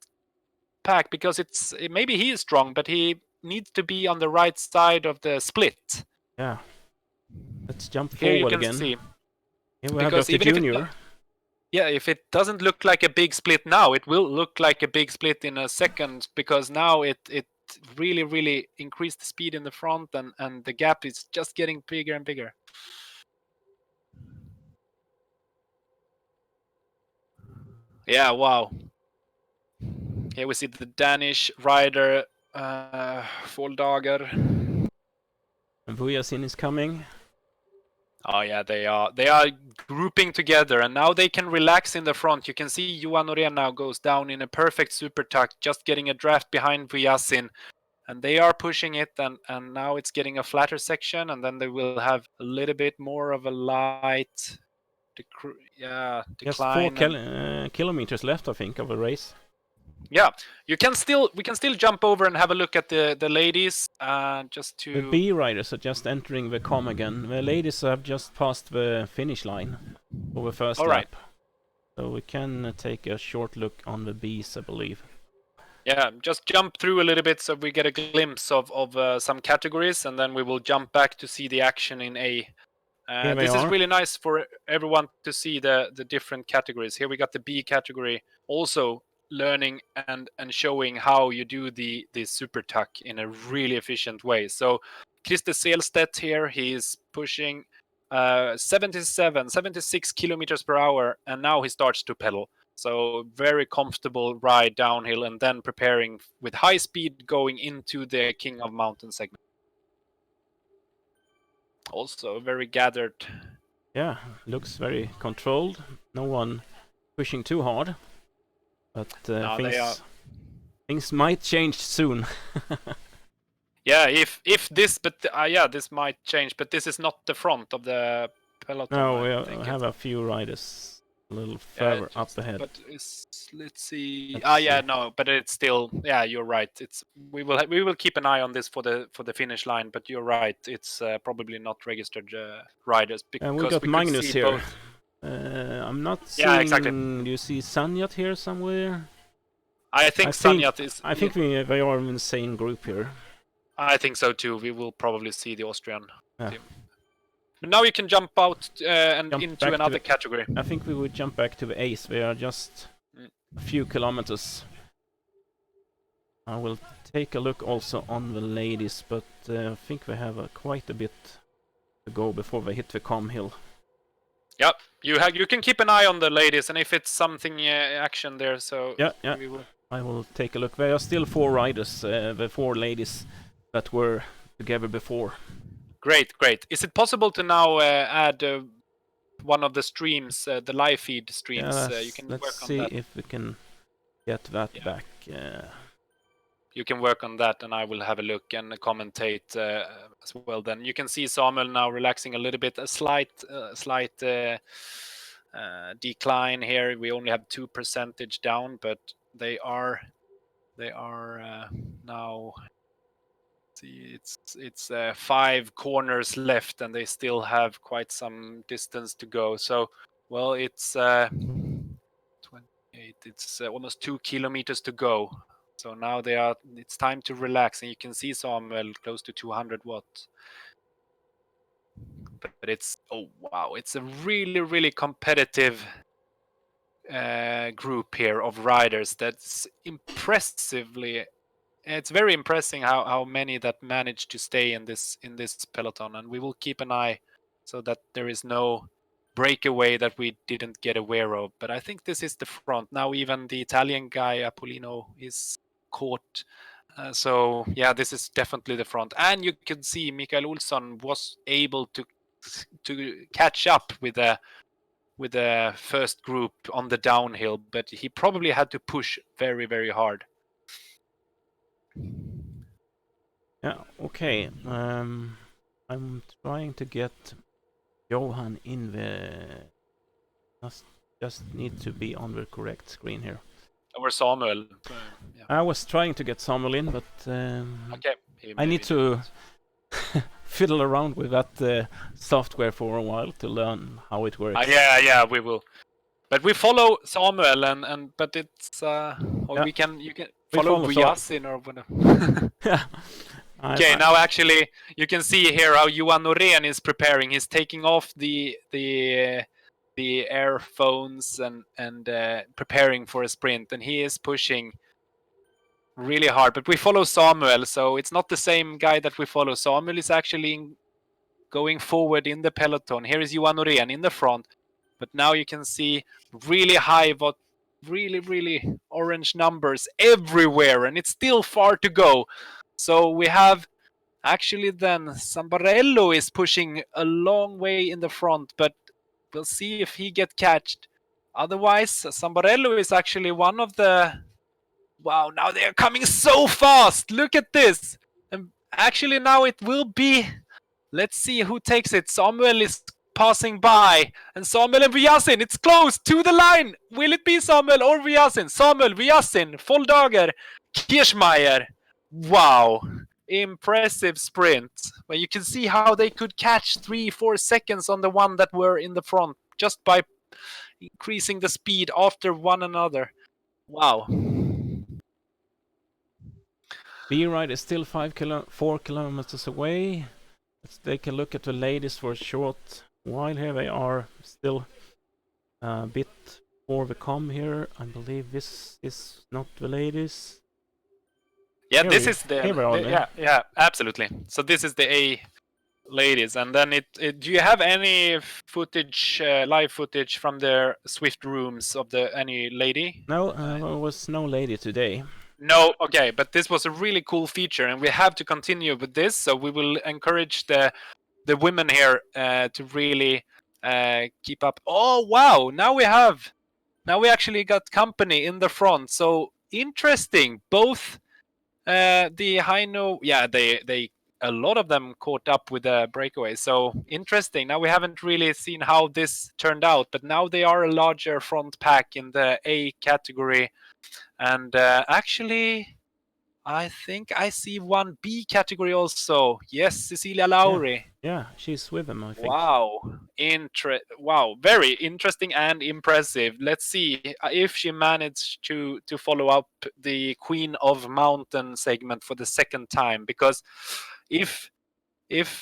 pack, because maybe he is strong, but he needs to be on the right side of the split. Yeah. Let's jump Here you forward can again. see. Here we have Dr. Junior. If it doesn't look like a big split now, it will look like a big split in a second, because now it really increased the speed in the front, and the gap is just getting bigger and bigger. Yeah, wow. Here we see the Danish rider, Foldager. And Vujasin is coming. Oh yeah, they are grouping together, and now they can relax in the front. You can see Johan Norén now goes down in a perfect super tuck, just getting a draft behind Vujasin, and they are pushing it, and now it's getting a flatter section, and then they will have a little bit more of a light decline. Just 4 kilometers left, I think, of a race. Yeah, we can still jump over and have a look at the ladies. Just to the B riders are just entering the com again. The ladies have just passed the finish line over first lap. Right. So we can take a short look on the Bs, I believe. Yeah, just jump through a little bit so we get a glimpse of some categories, and then we will jump back to see the action in A. This is really nice for everyone to see the different categories. Here we got the B category, also learning and showing how you do the super tuck in a really efficient way. So Christer Selstedt here, he is pushing 76 kilometers per hour, and now he starts to pedal. So very comfortable ride downhill, and then preparing with high speed going into the King of Mountain segment. Also very gathered. Yeah, looks very controlled. No one pushing too hard. But things might change soon. Yeah, if this, but this might change. But this is not the front of the peloton. No, we have a few riders a little further up ahead. But let's see. No, but it's still. Yeah, you're right. We will keep an eye on this for the finish line. But you're right. It's probably not registered riders, because and we got Magnus here. Both. I'm not seeing... Yeah, exactly. Do you see Sanjat here somewhere? I think Sanjat is... I think they are in the same group here. I think so too. We will probably see the Austrian team. But now you can jump out into another category. I think we would jump back to the Ace. They are just a few kilometers. I will take a look also on the ladies, but I think they have quite a bit to go before they hit the Com Hill. Yep, you can keep an eye on the ladies, and if it's something action there, so I will take a look. There are still 4 riders, the 4 ladies that were together before. Great. Is it possible to now add one of the streams, the live feed streams? You can let's work on see that. if we can get that back. you can work on that, and I will have a look and commentate as well. Then you can see Samuel now relaxing a little bit, a slight decline here. We only have 2% down, but they are now. See, it's 5 corners left, and they still have quite some distance to go. So, well, it's 28. It's almost 2 kilometers to go. So now it's time to relax, and you can see Samuel close to 200 watts. But it's, oh wow, it's a really, really competitive group here of riders. That's impressively. It's very impressive how many that manage to stay in this peloton, and we will keep an eye so that there is no breakaway that we didn't get aware of. But I think this is the front now. Even the Italian guy Apollino is caught. So yeah, this is definitely the front, and you can see Mikael Olsson was able to catch up with the first group on the downhill, but he probably had to push very, very hard. Yeah, okay. I'm trying to get Johan in the... Just need to be on the correct screen here. Or Samuel. Yeah. I was trying to get Samuel in, but Okay. I need to fiddle around with that software for a while to learn how it works. Yeah, we will. But we follow Samuel, and but it's you can follow Vujasin or whatever. Yeah. Okay, now actually you can see here how Johan Norén is preparing. He's taking off the earphones and preparing for a sprint, and he is pushing really hard. But we follow Samuel, so it's not the same guy that we follow. Samuel is actually going forward in the peloton. Here is Johan Norén in the front, but now you can see really high, but really orange numbers everywhere, and it's still far to go. So we have actually then Sambarello is pushing a long way in the front, but we'll see if he get catched. Otherwise, Sambarello is actually one of the... Wow, now they're coming so fast! Look at this! And actually now it will be... Let's see who takes it. Samuel is passing by, and Samuel and Vujasin, it's close to the line! Will it be Samuel or Vujasin? Samuel, Vujasin, Volldager, Kiermaier. Wow, impressive sprint. Well, you can see how they could catch 3-4 seconds on the one that were in the front just by increasing the speed after one another. Wow. B-Ride is still 4 kilometers away. Let's take a look at the ladies for a short while here. They are still a bit for the com here. I believe this is not the ladies. Yeah, this is yeah, absolutely. So this is the A ladies, and then do you have any footage, live footage from their Zwift rooms of any lady? No, there was no lady today. No, okay, but this was a really cool feature, and we have to continue with this. So we will encourage the women here to really keep up. Oh wow! Now we actually got company in the front. So interesting. Both the Heino, yeah, they a lot of them caught up with the breakaway. So interesting. Now we haven't really seen how this turned out, but now they are a larger front pack in the A category. And actually, I think I see one B category also. Yes, Cecilia Lauri. Yeah, she's with them, I think. Wow, wow, very interesting and impressive. Let's see if she managed to follow up the Queen of Mountain segment for the second time. Because if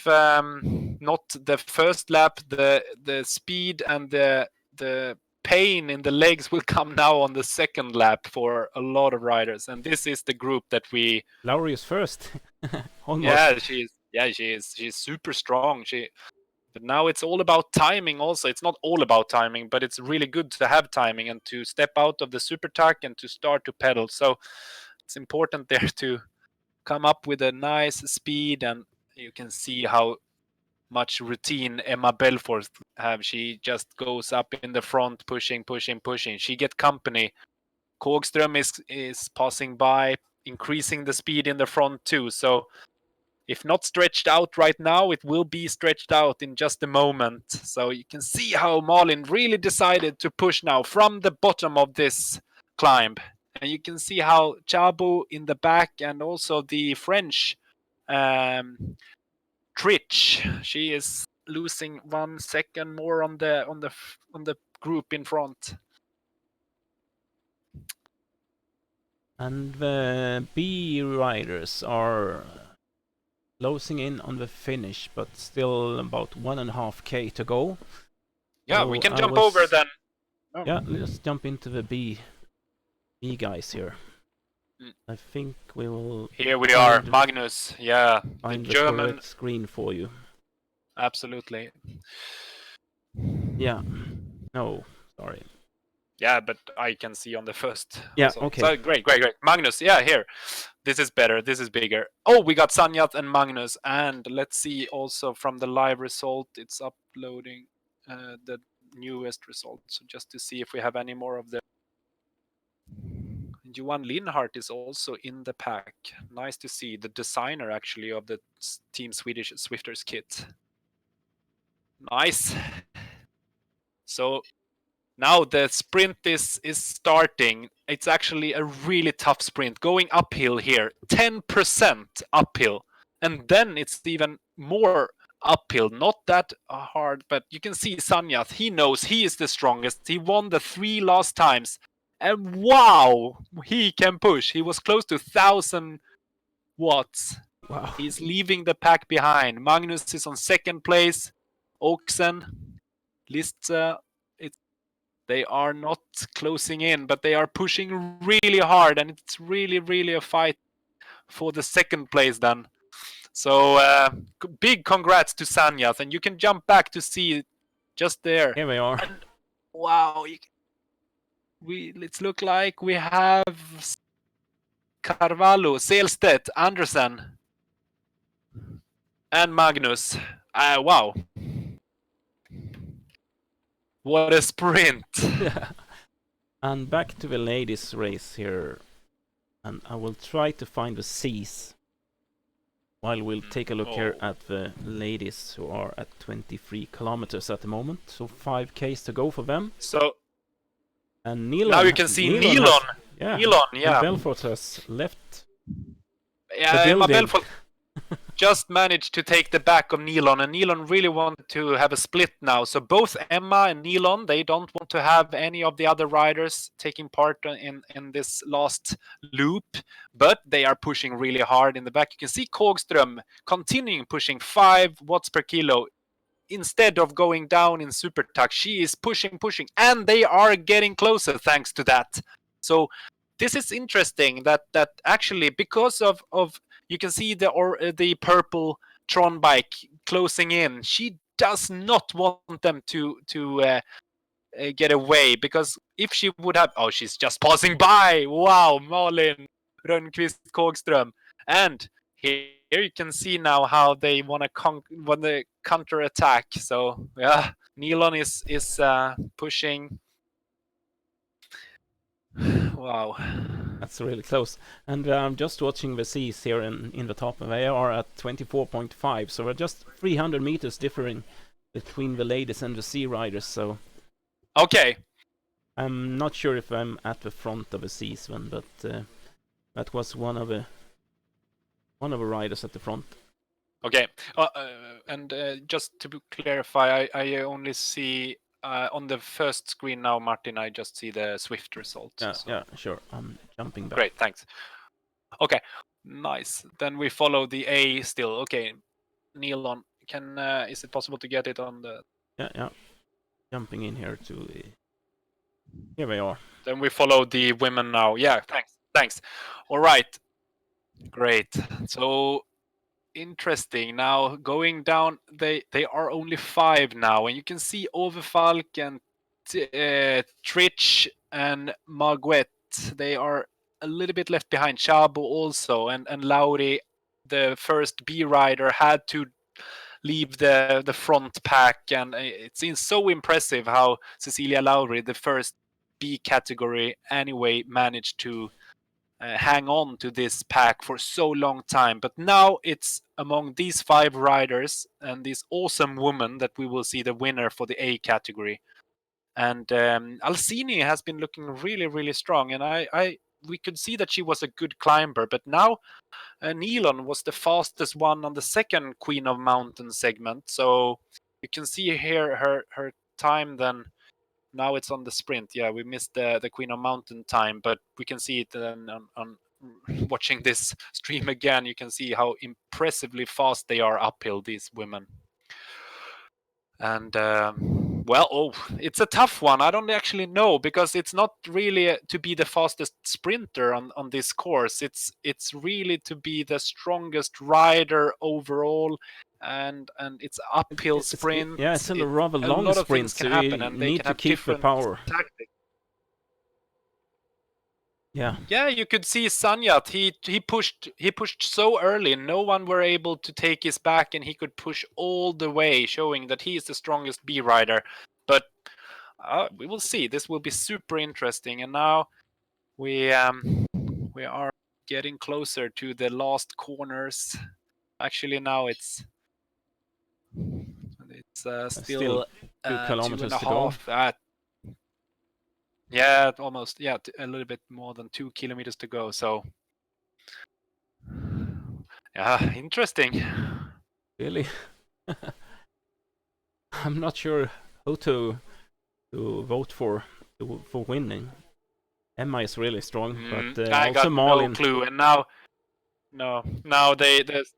not the first lap, the speed and the pain in the legs will come now on the second lap for a lot of riders, and this is the group that we... Lauri is first. Yeah, she is. She's super strong. But now it's all about timing also. It's not all about timing, but it's really good to have timing and to step out of the super tuck and to start to pedal. So it's important there to come up with a nice speed, and you can see how much routine Emma Belfort have. She just goes up in the front, pushing. She get company. Kågström is passing by increasing the speed in the front too. So if not stretched out right now, it will be stretched out in just a moment. So you can see how Malin really decided to push now from the bottom of this climb. And you can see how Chabo in the back and also the French Tritch, she is losing 1 second more on the group in front. And the B riders are closing in on the finish, but still about 1.5k to go. Yeah, so we can jump over then. Oh. Yeah, let's jump into the B guys here. I think we will. Here we are, Magnus. Yeah, the German correct screen for you. Absolutely. Yeah. No, sorry. Yeah, but I can see on the first. Yeah, also. okay. So great. Magnus, yeah, here. This is better. This is bigger. Oh, we got Sanjat and Magnus. And let's see also from the live result, it's uploading the newest result. So just to see if we have any more of the. Johan Linhart is also in the pack. Nice to see the designer actually of the Team Swedish Zwifters kit. Nice. So now the sprint is starting. It's actually a really tough sprint. Going uphill here, 10% uphill. And then it's even more uphill. Not that hard, but you can see Sanjat. He knows he is the strongest. He won the 3 last times. And wow, he can push. He was close to 1,000 watts. Wow. He's leaving the pack behind. Magnus is on second place. Oxen, Listze, they are not closing in, but they are pushing really hard, and it's really a fight for the second place then. So big congrats to Sanjat, and you can jump back to see just there. Here we are. And, wow, it looks like we have Carvalho, Selstedt, Andersen, and Magnus. Wow. What a sprint. And back to the ladies race here. And I will try to find the C's. While we'll take a look here at the ladies who are at 23 kilometers at the moment. So 5Ks to go for them. So and Nilon, now you can see Nilon. Nilon, yeah. Belfort has left. Yeah, Emma Belfort just managed to take the back of Nilon, and Nilon really wanted to have a split now. So both Emma and Nilon, they don't want to have any of the other riders taking part in this last loop, but they are pushing really hard in the back. You can see Kågström continuing pushing 5 watts per kilo. Instead of going down in super tuck, she is pushing, and they are getting closer thanks to that. So this is interesting that actually because of you can see the purple Tron bike closing in. She does not want them to get away, because if she would have, she's just passing by. Wow, Malin, Rönnqvist, Kågström, and here you can see now how they want to counter attack. So yeah, Nilon is pushing. Wow. That's really close. And I'm just watching the C's here in the top. They are at 24.5, so we're just 300 meters differing between the ladies and the C riders. So okay, I'm not sure if I'm at the front of the C's one, but that was one of the riders at the front. Okay, and just to clarify, I only see. On the first screen now, Martin, I just see the Zwift results. Yeah, so. Yeah, sure. I'm jumping back. Great, thanks. Okay, nice. Then we follow the A still. Okay, Nilon, is it possible to get it on the? Yeah. Jumping in here to. Here we are. Then we follow the women now. Yeah, thanks. All right, great. So. Interesting. Now going down, they are only 5 now, and you can see Overfalk and Tritch and Marguet. They are a little bit left behind. Chabo also, and Lauri, the first B rider, had to leave the front pack, and it seems so impressive how Cecilia Lauri, the first B category, anyway managed to hang on to this pack for so long time. But now it's among these 5 riders and this awesome woman that we will see the winner for the A category. And Alcini has been looking really, really strong. And we could see that she was a good climber. But now Nilon was the fastest one on the second Queen of Mountain segment. So you can see here her time then. Now it's on the sprint. Yeah, we missed the Queen of Mountain time, but we can see it on watching this stream again. You can see how impressively fast they are uphill, these women. And it's a tough one. I don't actually know, because it's not really to be the fastest sprinter on this course. It's really to be the strongest rider overall, and it's uphill sprint. It's a rather long lot of sprint, things can so happen, you and they need can to have keep the different power. tactics. Yeah, you could see Sanyat. He pushed so early, no one were able to take his back, and he could push all the way, showing that he is the strongest B rider. But we will see. This will be super interesting. And now we are getting closer to the last corners. Actually, now it's still 2 kilometers to 2.5. go. Yeah, almost. Yeah, a little bit more than 2 kilometers to go. So, yeah, interesting. Really? I'm not sure who to vote for winning. Emma is really strong, but I also got Malin. no clue. And now there's.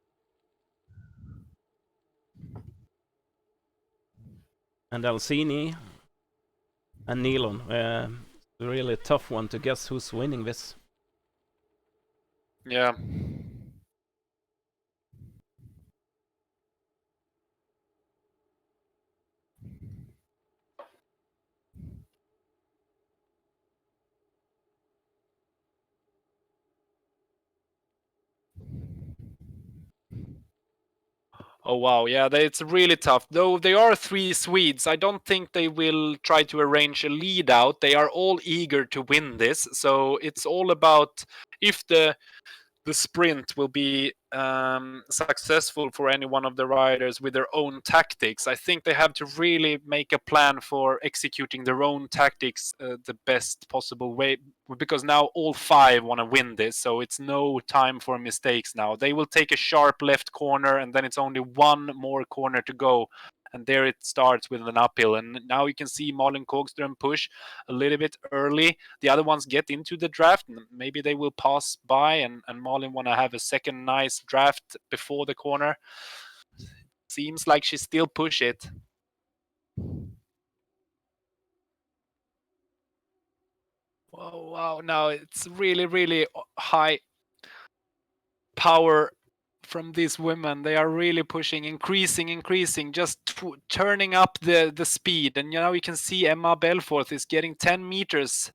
And Alcini and Nilon. Really tough one to guess who's winning this. Yeah. Oh wow, yeah, it's really tough. Though they are 3 Swedes, I don't think they will try to arrange a lead out. They are all eager to win this, so it's all about if the sprint will be successful for any one of the riders with their own tactics. I think they have to really make a plan for executing their own tactics the best possible way, because now all 5 want to win this, so it's no time for mistakes now. They will take a sharp left corner, and then it's only one more corner to go. And there it starts with an uphill. And now you can see Malin Kogström push a little bit early. The other ones get into the draft. Maybe they will pass by, and Malin want to have a second nice draft before the corner. Seems like she still push it. Oh, wow, now it's really, really high power from these women. They are really pushing, increasing, just turning up the speed. And now you can see Emma Belforth is getting 10 meters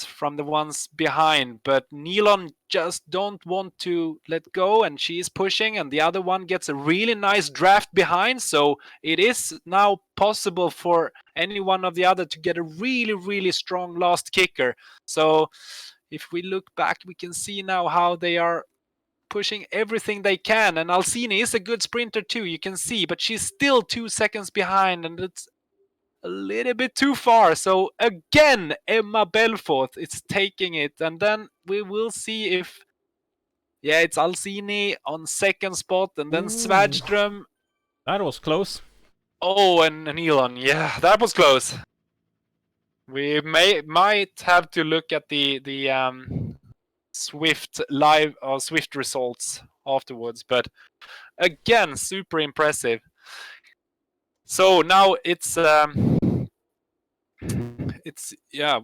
from the ones behind, but Nilon just don't want to let go, and she is pushing, and the other one gets a really nice draft behind. So it is now possible for any one of the other to get a really, really strong last kicker. So if we look back, we can see now how they are pushing everything they can. And Alcini is a good sprinter too, you can see, but she's still 2 seconds behind, and it's a little bit too far. So again, Emma Belforth is taking it, and then we will see if it's Alcini on second spot, and then Svärdström. That was close. Oh, and Elon. Yeah, that was close. We might have to look at the Zwift live or Zwift results afterwards, but again, super impressive. So now it's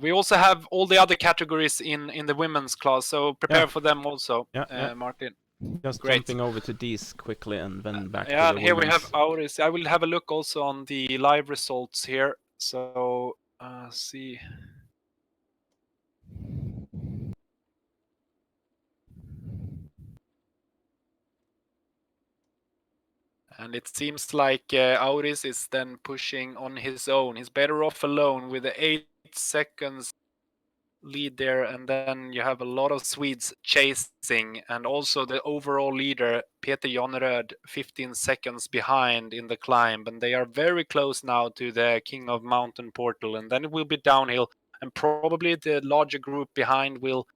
we also have all the other categories in the women's class, so prepare for them also. Martin. Just Great. Jumping over to these quickly and then back to the and here women's. we have ours. I will have a look also on the live results here. So see. And it seems like Auris is then pushing on his own. He's better off alone with the 8 seconds lead there, and then you have a lot of Swedes chasing, and also the overall leader Peter Jonneröd 15 seconds behind in the climb, and they are very close now to the King of Mountain portal, and then it will be downhill, and probably the larger group behind will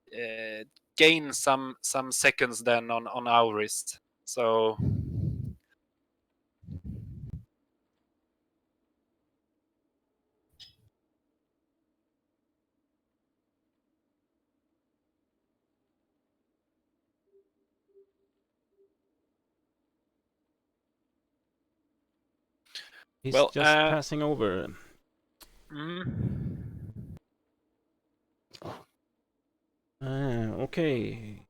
gain some seconds then on our wrist. So He's well, just passing over. Okay.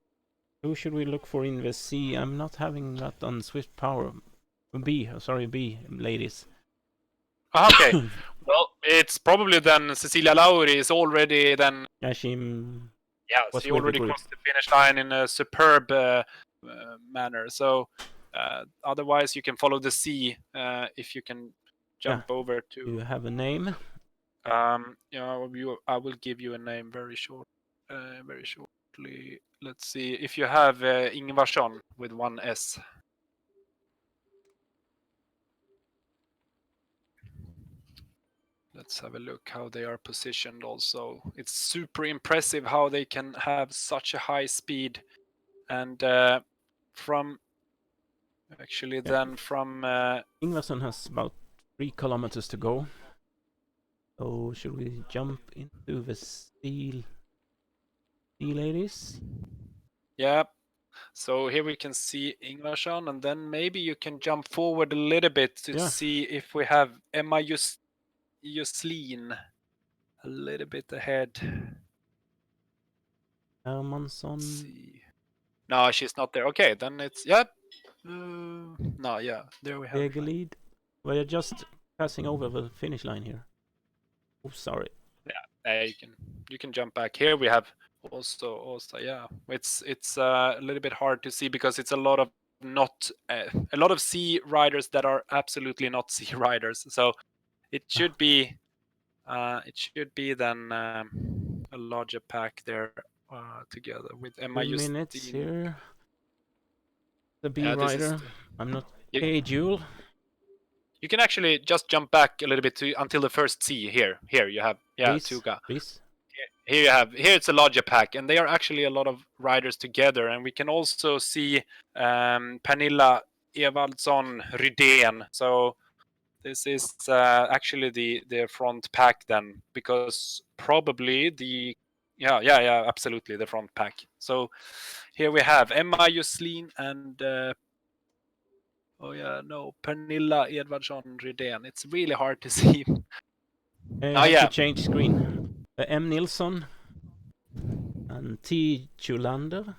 Who should we look for in the C? I'm not having that on Swift Power. B, ladies. Okay. Well, it's probably then Cecilia Lauri is already then. Yeah, she was she with the already group. crossed the finish line in a superb manner. So otherwise, you can follow the C if you can jump over to. Do you have a name? I will give you a name very shortly. Let's see if you have Ingvarsson with one S. Let's have a look how they are positioned also. It's super impressive how they can have such a high speed. And from Ingvarsson has about 3 kilometers to go. So should we jump into the sea ladies? Yeah. So here we can see Ingvarsson, and then maybe you can jump forward a little bit to see if we have Emma Juslin a little bit ahead. Hermansson. No, she's not there. Okay, then it's there we have. Lead. We're just passing over the finish line here. Oh, sorry. Yeah, you can jump back. Here we have also it's a little bit hard to see because it's a lot of C riders that are absolutely not C riders. So it should be then a larger pack there together with Emma 2 minutes here. The B rider. I'm not. Hey, Jewel. You can actually just jump back a little bit until the first C here. Here you have Tuga. Please. Here it's a larger pack, and they are actually a lot of riders together, and we can also see Pernilla Evaldsson Rydén. So this is actually the front pack then, because probably absolutely the front pack. So here we have Emma Juslin and Pernilla Edvardsson Rydén. It's really hard to see. I have to change screen. M. Nilsson and T. Chulander.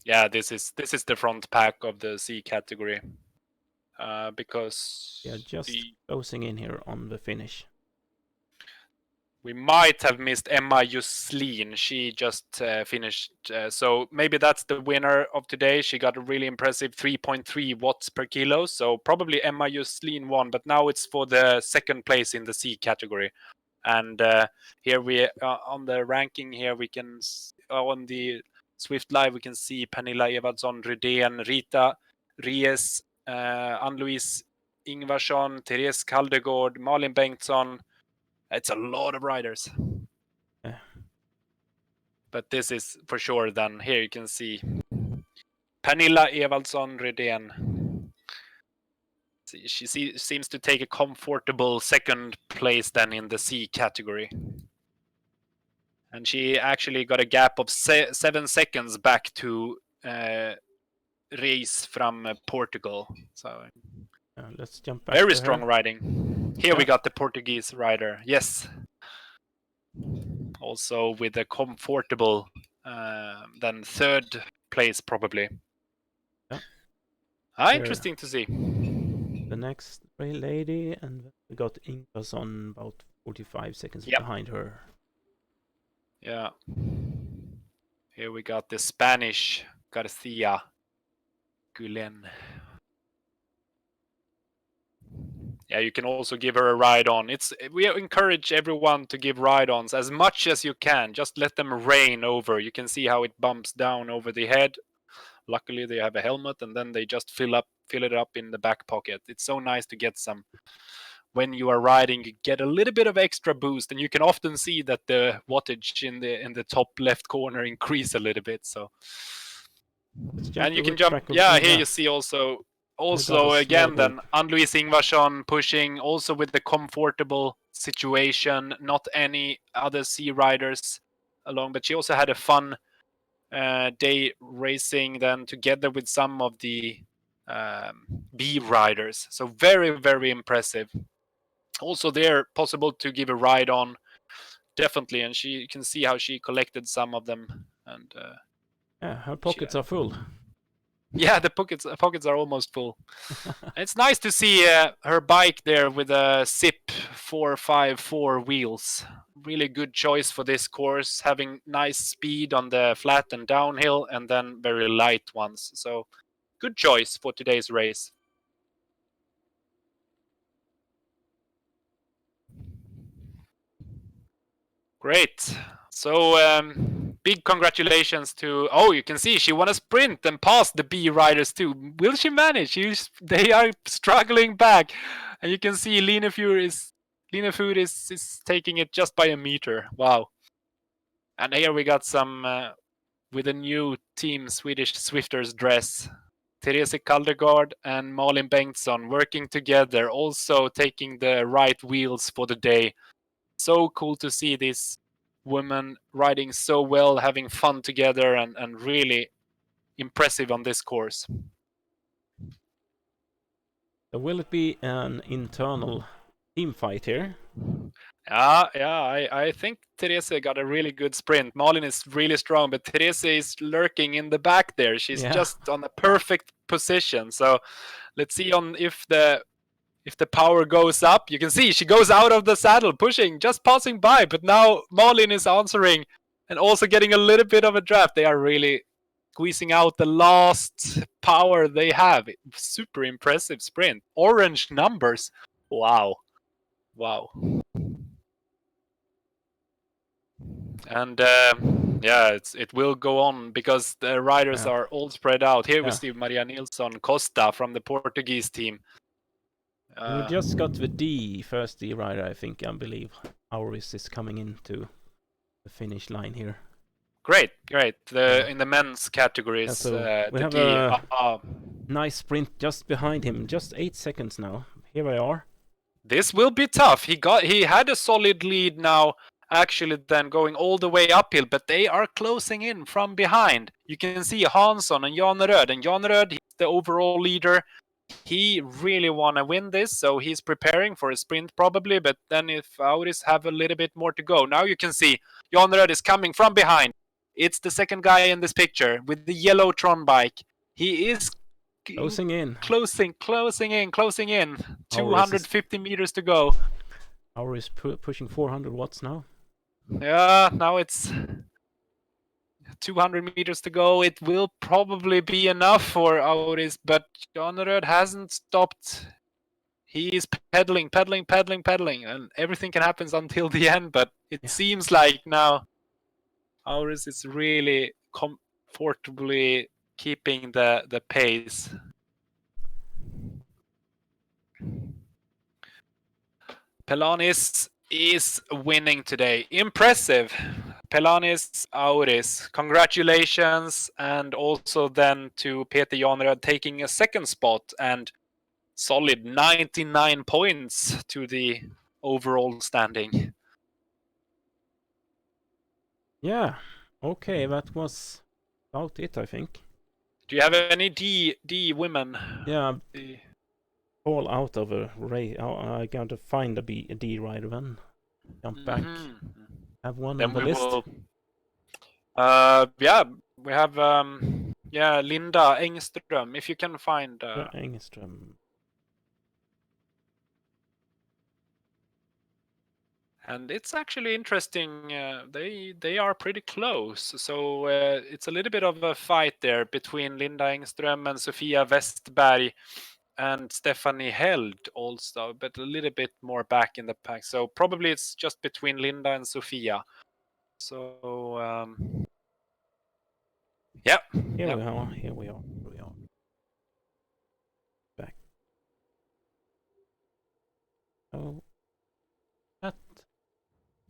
Yeah, this is the front pack of the C category. Because they are just closing in here on the finish. We might have missed Emma Juslin. She just finished. So maybe that's the winner of today. She got a really impressive 3.3 watts per kilo. So probably Emma Juslin won. But now it's for the second place in the C category. And here we on the ranking here, we can on the Zwift Live, we can see Pernilla Evaldsson Rydén, Rita Ries, Ann-Louise Ingvarsson, Therese Kaldegård, Malin Bengtsson. It's a lot of riders. Yeah. But this is for sure then. Here you can see Pernilla Evaldsson Rydén. She seems to take a comfortable second place then in the C category. And she actually got a gap of 7 seconds back to Reis from Portugal. So let's jump back. Very strong riding. Here we got the Portuguese rider. Yes. Also with a comfortable then third place probably. Yeah. Interesting to see. The next lady, and we got Ingvarsson about 45 seconds behind her. Yeah. Here we got the Spanish Garcia Gulen. you can also give her a ride-on. We encourage everyone to give ride-ons as much as you can. Just let them rain over. You can see how it bumps down over the head. Luckily, they have a helmet, and then they just fill it up in the back pocket. It's so nice to get some. When you are riding, you get a little bit of extra boost, and you can often see that the wattage in the top left corner increase a little bit. So, and you can jump. Yeah, here you see also again then Ann-Louise Ingvarsson pushing also with the comfortable situation, not any other C riders along, but she also had a fun day racing then together with some of the B riders. So very, very impressive. Also there possible to give a ride on, definitely, and you can see how she collected some of them. And her pockets are full. Yeah, the pockets are almost full. It's nice to see her bike there with a Zip 454 wheels. Really good choice for this course, having nice speed on the flat and downhill, and then very light ones. So good choice for today's race. Great. So big congratulations to... Oh, you can see she won a sprint and passed the B riders too. Will she manage? They are struggling back. And you can see Line Food is taking it just by a meter. Wow. And here we got some with a new team Swedish Zwifters dress. Therese Kaldergaard and Malin Bengtsson working together, also taking the right wheels for the day. So cool to see these women riding so well, having fun together, and really impressive on this course. Will it be an internal team fight here? I think Therese got a really good sprint. Malin is really strong, but Therese is lurking in the back there. She's just on a perfect position. So let's see if the power goes up. You can see she goes out of the saddle, pushing, just passing by. But now Malin is answering and also getting a little bit of a draft. They are really squeezing out the last power they have. Super impressive sprint. Orange numbers. Wow. And it will go on because the riders are all spread out. Here we see Maria Nilsson Costa from the Portuguese team. We just got the first D rider, I believe. Auris is coming into the finish line here. Great. In the men's categories, we have a nice sprint just behind him. Just 8 seconds now. Here we are. This will be tough. He had a solid lead now, actually, then going all the way uphill, but they are closing in from behind. You can see Hansson and Jan Röd, and Jan Röd, he's the overall leader. He really want to win this, so he's preparing for a sprint probably, but then if Auris have a little bit more to go. Now you can see Jan Röd is coming from behind. It's the second guy in this picture with the yellow Tron bike. He is closing in. 250 meters to go. Auris pushing 400 watts now. Yeah, now it's 200 meters to go. It will probably be enough for Auris, but Jan Röd hasn't stopped. He is pedaling, and everything can happen until the end, but it seems like now Auris is really comfortably keeping the pace. Pelanis is winning today. Impressive. Pelanis, Auris. Congratulations, and also then to Peter Jan Röd taking a second spot and solid 99 points to the overall standing. Yeah, okay, that was about it, I think. Do you have any D women? Yeah, fall out of a race. I gotta find a D rider then. Jump back. Have one then on the list. We have Linda Engström. If you can find Engström. And it's actually interesting. They are pretty close, so it's a little bit of a fight there between Linda Engström and Sofia Westberg. and Stephanie Held also, but a little bit more back in the pack. So probably it's just between Linda and Sofia. So yeah. Here we are. Here we are. Back. Oh, that.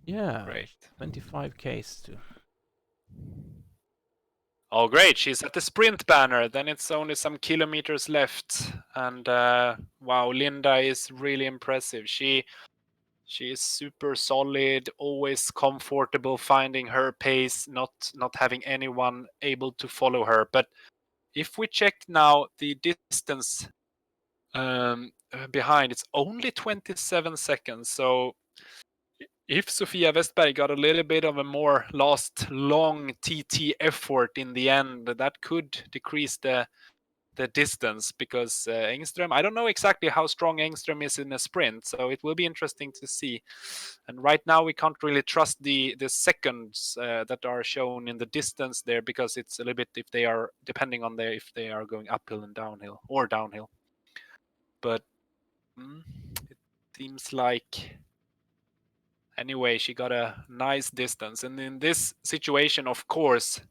Yeah. Great. 25Ks too. Oh, great. She's at the sprint banner. Then it's only some kilometers left. And wow, Linda is really impressive. She is super solid, always comfortable finding her pace, not having anyone able to follow her. But if we check now the distance behind, it's only 27 seconds. So if Sofia Westberg got a little bit of a more last long TT effort in the end, that could decrease the distance, because Engström, I don't know exactly how strong Engström is in a sprint, so it will be interesting to see. And right now we can't really trust the seconds that are shown in the distance there, because it's a little bit if they are depending on if they are going uphill and downhill or downhill. But it seems like anyway she got a nice distance, and in this situation, of course,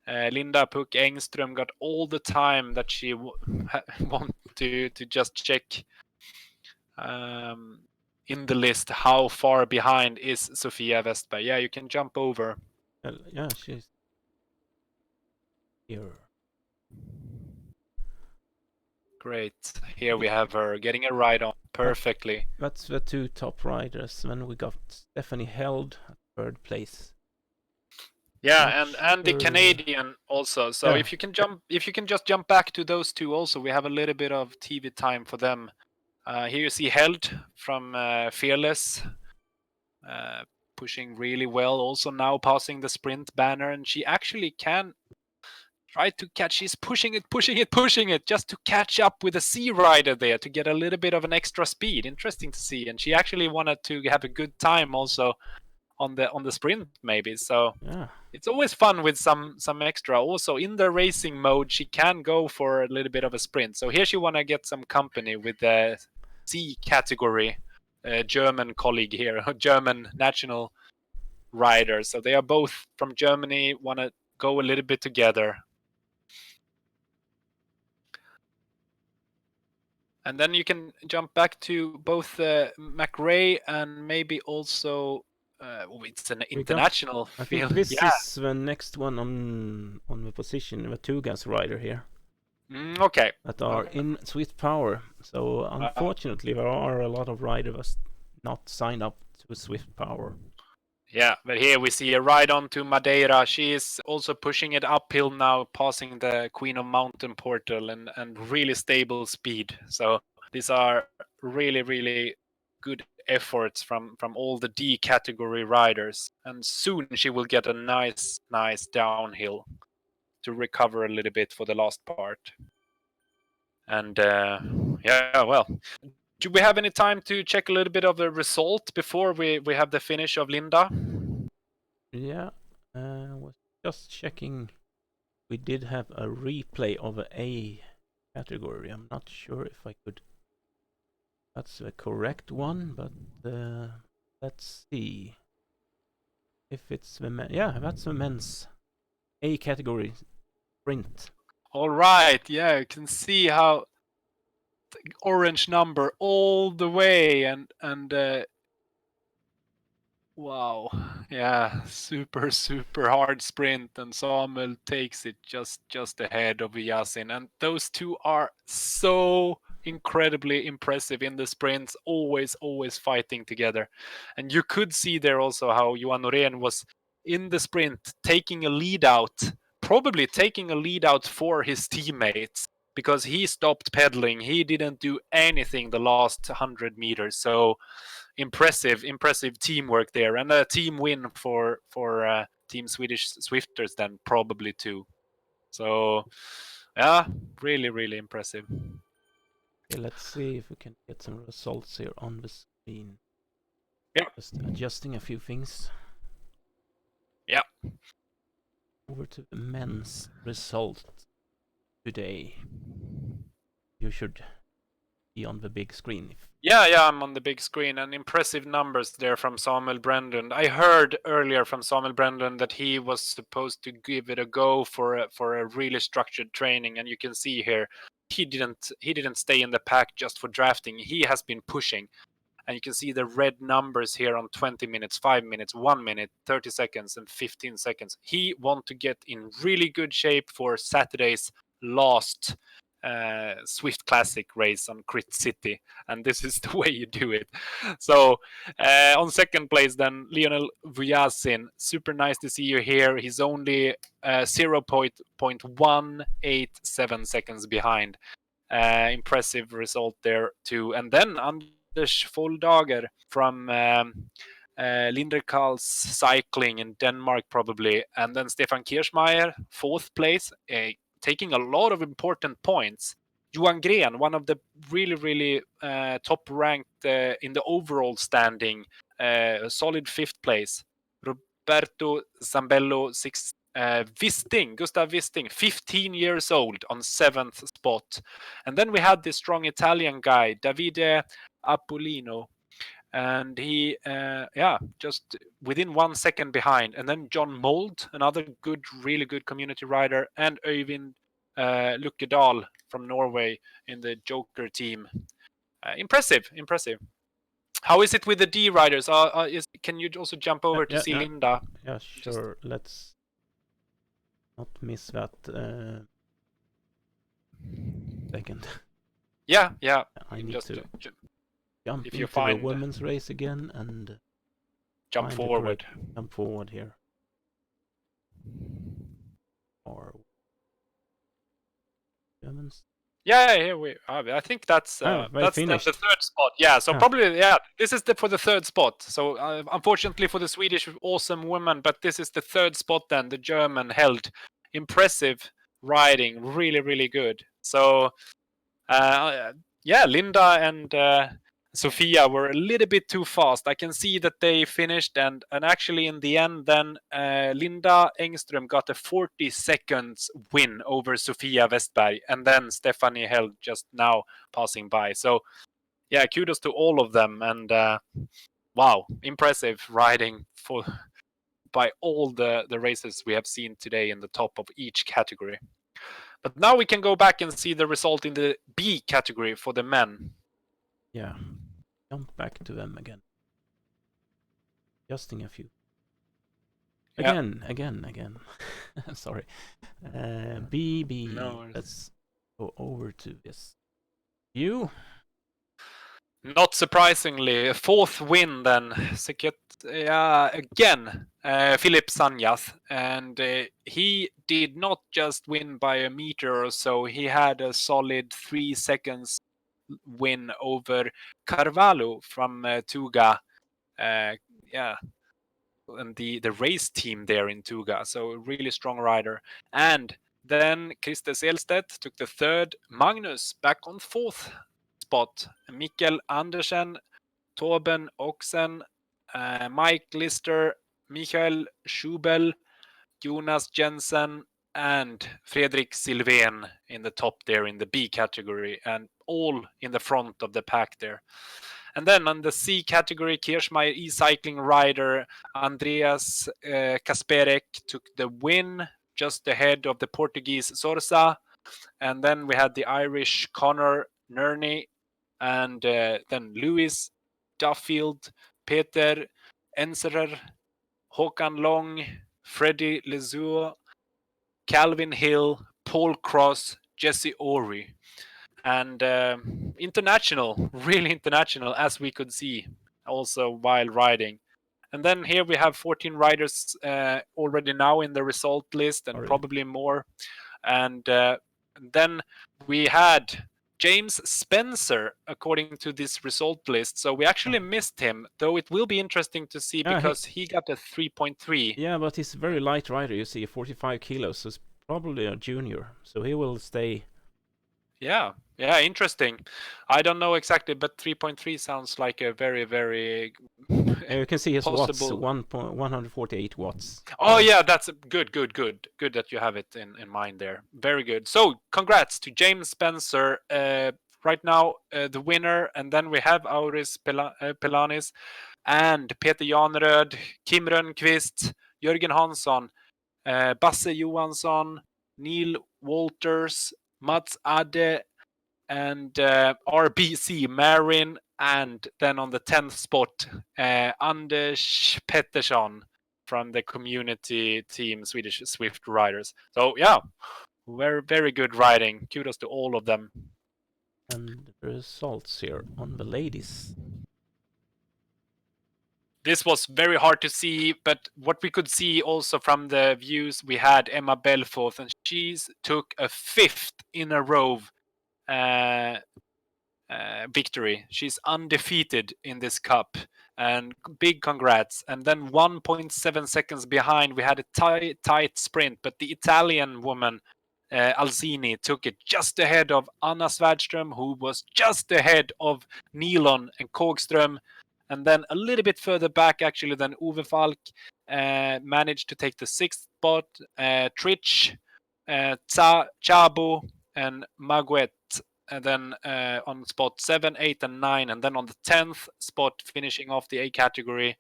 Linda Puck Engström got all the time that she want to just check in the list how far behind is Sofia Westberg. Yeah, you can jump over. Yeah, she's here. Great. Here we have her getting a ride on perfectly. That's the two top riders. Then we got Stephanie Held at third place. Yeah, and the Canadian also. So Yeah. if you can just jump back to those two also, we have a little bit of TV time for them. Here you see Held from Fearless, pushing really well. Also now passing the sprint banner, and she actually can try to catch. She's pushing it, just to catch up with the Sea Rider there to get a little bit of an extra speed. Interesting to see, and she actually wanted to have a good time also on the sprint maybe. So yeah, it's always fun with some extra. Also in the racing mode, she can go for a little bit of a sprint. So here she want to get some company with the C category German colleague here, German national rider. So they are both from Germany, want to go a little bit together. And then you can jump back to both McRae and maybe also it's an international I field. think this is the next one on the position, the two gas rider here. Okay. That are in Swift Power. So unfortunately, there are a lot of riders not signed up to Swift Power. Yeah, but here we see a ride on to Madeira. She is also pushing it uphill now, passing the Queen of Mountain portal and really stable speed. So these are really, really good efforts from all the D category riders. And soon she will get a nice downhill to recover a little bit for the last part. And yeah, well, do we have any time to check a little bit of the result before we have the finish of Linda? Yeah, was just checking. We did have a replay of a A category. I'm not sure if I could. That's the correct one, but let's see if it's the yeah, that's the men's A category sprint. All right, yeah, you can see how the orange number all the way, and wow, yeah, super hard sprint, and Samuel takes it just ahead of Yasin, and those two are so incredibly impressive in the sprints, always fighting together. And you could see there also how Johan Norén was in the sprint taking a lead out, probably taking a lead out for his teammates, because he stopped pedaling. He didn't do anything the last 100 meters. So impressive teamwork there, and a team win for Team Swedish Zwifters then probably too. So yeah, really impressive. Okay, let's see if we can get some results here on the screen. Yeah. Just adjusting a few things. Yeah. Over to the men's result today. You should be on the big screen. Yeah, I'm on the big screen, and impressive numbers there from Samuel Brendan. I heard earlier from Samuel Brendan that he was supposed to give it a go for a really structured training, and you can see here he didn't stay in the pack just for drafting. He has been pushing, and you can see the red numbers here on 20 minutes, 5 minutes, 1 minute, 30 seconds, and 15 seconds. He want to get in really good shape for Saturday's last Zwift Classic race on Crit City, and this is the way you do it. So on second place then Lionel Vujasin. Super nice to see you here. He's only 0.187 seconds behind. Impressive result there too. And then Anders Foldager from Linderkarls Cycling in Denmark probably, and then Stefan Kiermaier, fourth place, taking a lot of important points. Johan Gren, one of the really top ranked in the overall standing, solid fifth place. Roberto Zambello, sixth. Gustav Wisting, 15 years old, on seventh spot. And then we had this strong Italian guy, Davide Apollino, and he just within 1 second behind. And then John Mould, another really good community rider, and Øyvind Lukkedal from Norway in the Joker team. Impressive. How is it with the D riders? Can you also jump over to see Linda? Yeah, sure. Let's not miss that second. Yeah. I need to jump if into you find the women's race again and jump forward. Jump forward here. Or women's. Yeah, here we. I think that's the third spot. Yeah, so probably this is for the third spot. So unfortunately for the Swedish awesome woman, but this is the third spot. Then the German held. Impressive riding, really good. So Linda and Sofia were a little bit too fast. I can see that they finished, and actually in the end then Linda Engström got a 40 seconds win over Sofia Westberg, and then Stephanie Held just now passing by. So yeah, kudos to all of them, and wow, impressive riding by all the races we have seen today in the top of each category. But now we can go back and see the result in the B category for the men. Yeah, jump back to them again. Adjusting a few. Again. Sorry. BB. No, let's go over to this view. Not surprisingly, a fourth win then. Again, Philip Sanjath. And he did not just win by a meter or so. He had a solid 3 seconds win over Carvalho from Tuga. And the race team there in Tuga. So a really strong rider. And then Christer Selstedt took the third. Magnus back on fourth spot. Mikkel Andersen, Torben Oxen, Mike Lister, Michael Schubel, Jonas Jensen, and Fredrik Sylvén in the top there in the B category, and all in the front of the pack there. And then on the C category, Kiermaier e-cycling rider Andreas Kasperek took the win, just ahead of the Portuguese Sorsa. And then we had the Irish Conor Nerney, and then Lewis, Duffield, Peter Enserer, Håkan Long, Freddie Lezoux, Calvin Hill, Paul Cross, Jesse Ory. And really international, as we could see also while riding. And then here we have 14 riders already now in the result list, and probably more. And then we had James Spencer, according to this result list. So we actually missed him, though it will be interesting to see because he got a 3.3. Yeah, but he's a very light rider, you see, 45 kilos, so it's probably a junior. So he will stay. Yeah, interesting. I don't know exactly, but 3.3 sounds like a very, very you can see his possible... watts, 148 watts. Oh yeah, that's good that you have it in mind there. Very good. So congrats to James Spencer, right now, the winner, and then we have Auris Pelanis and Peter Janröd, Kim Rönnqvist, Jörgen Hansson, Basse Johansson, Neil Walters, Mats Adde, and RBC Marin, and then on the 10th spot, Anders Pettersson from the community team Swedish Zwift riders. So yeah, very, very good riding. Kudos to all of them. And the results here on the ladies. This was very hard to see, but what we could see also from the views, we had Emma Belforth, and she took a 5th in a row victory. She's undefeated in this cup, and big congrats. And then 1.7 seconds behind, we had a tight sprint, but the Italian woman Alzini took it just ahead of Anna Svärdström, who was just ahead of Nilon and Kågström. And then a little bit further back, actually, than Uwe Falk managed to take the 6th spot. Trich, Chabo, and Maguet. And then on spot 7, 8, and 9. And then on the 10th spot, finishing off the A category,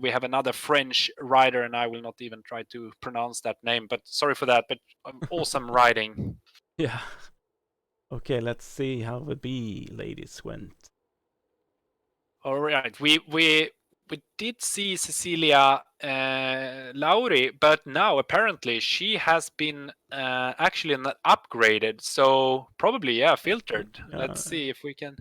we have another French rider, and I will not even try to pronounce that name. But sorry for that, but awesome riding. Yeah. Okay, let's see how the B ladies went. All right, we did see Cecilia Lauri, but now apparently she has been actually upgraded, so probably filtered. Yeah. Let's see if we can.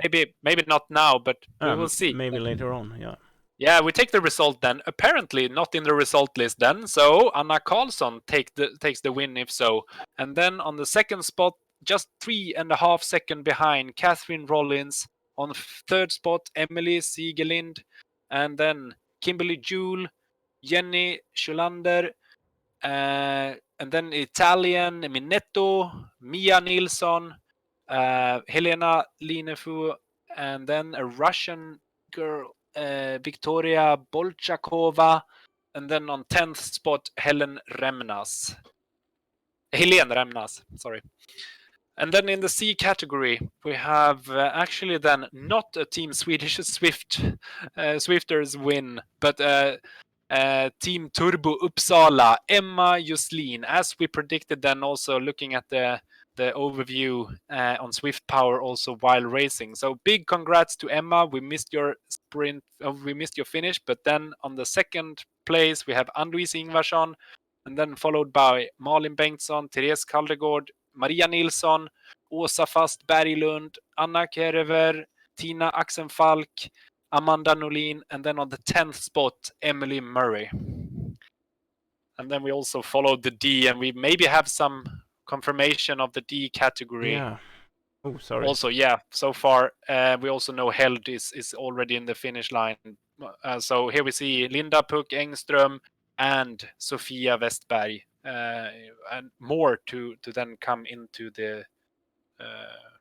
Maybe not now, but we will see. Maybe later on, yeah. Yeah, we take the result then. Apparently not in the result list then. So Anna Karlsson takes the win if so. And then on the 2nd spot, just 3.5 seconds behind, Catherine Rollins. On 3rd spot, Emily Siegelind. And then Kimberly Jewell, Jenny Schulander. And then Italian, Minetto, Mia Nilsson, Helena Linefu. And then a Russian girl, Victoria Bolchakova, and then on 10th spot, Helene Remnas, sorry. And then in the C category, we have actually then not a Team Swedish Swifters win, but Team Turbo Uppsala, Emma Juslin, as we predicted then also looking at the overview on Swift Power also while racing. So big congrats to Emma. We missed your sprint, we missed your finish, but then on the 2nd place we have Ann-Louise Ingvarsson, and then followed by Malin Bengtsson, Therese Kaldegård, Maria Nilsson, Åsa Fast Berglund, Anna Kerever, Tina Axenfalk, Amanda Nolin, and then on the 10th spot, Emily Murray. And then we also followed the D, and we maybe have some confirmation of the D category. Yeah. Oh, sorry. Also, yeah, so far, we also know Held is already in the finish line. So here we see Linda Puck Engström and Sofia Westberg, and more to then come into the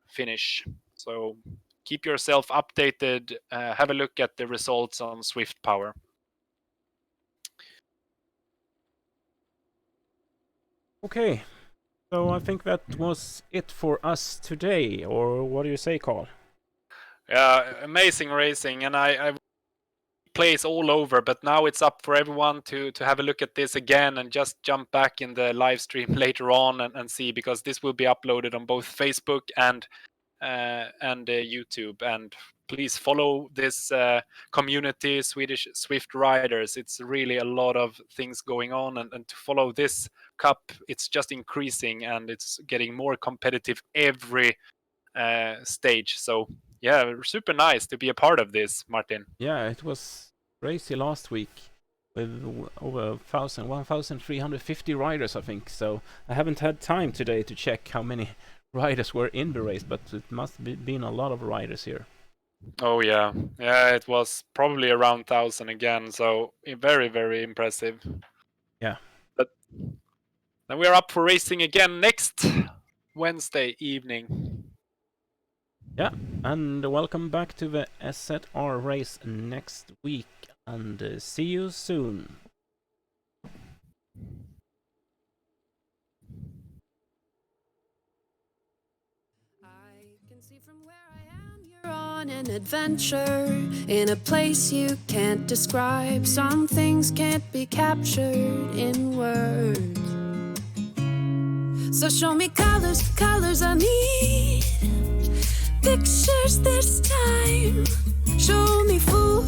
finish. So keep yourself updated. Have a look at the results on Swift Power. Okay, so I think that was it for us today, or what do you say, Carl? Yeah, amazing racing, and I plays all over, but now it's up for everyone to have a look at this again and just jump back in the live stream later on and see, because this will be uploaded on both Facebook and YouTube. And please follow this community, Swedish Zwift riders. It's really a lot of things going on, and to follow this cup, it's just increasing and it's getting more competitive every stage. So yeah, super nice to be a part of this, Martin. Yeah, it was crazy last week with over 1,350 riders, I think. So I haven't had time today to check how many riders were in the race, but it must be been a lot of riders here. Oh yeah, it was probably around 1,000 again. So very, very impressive. Yeah. But then we are up for racing again next Wednesday evening. Yeah, and welcome back to the SZR race next week, and see you soon. I on an adventure in a place you can't describe. Some things can't be captured in words. So show me colors, colors I need. Pictures this time. Show me food.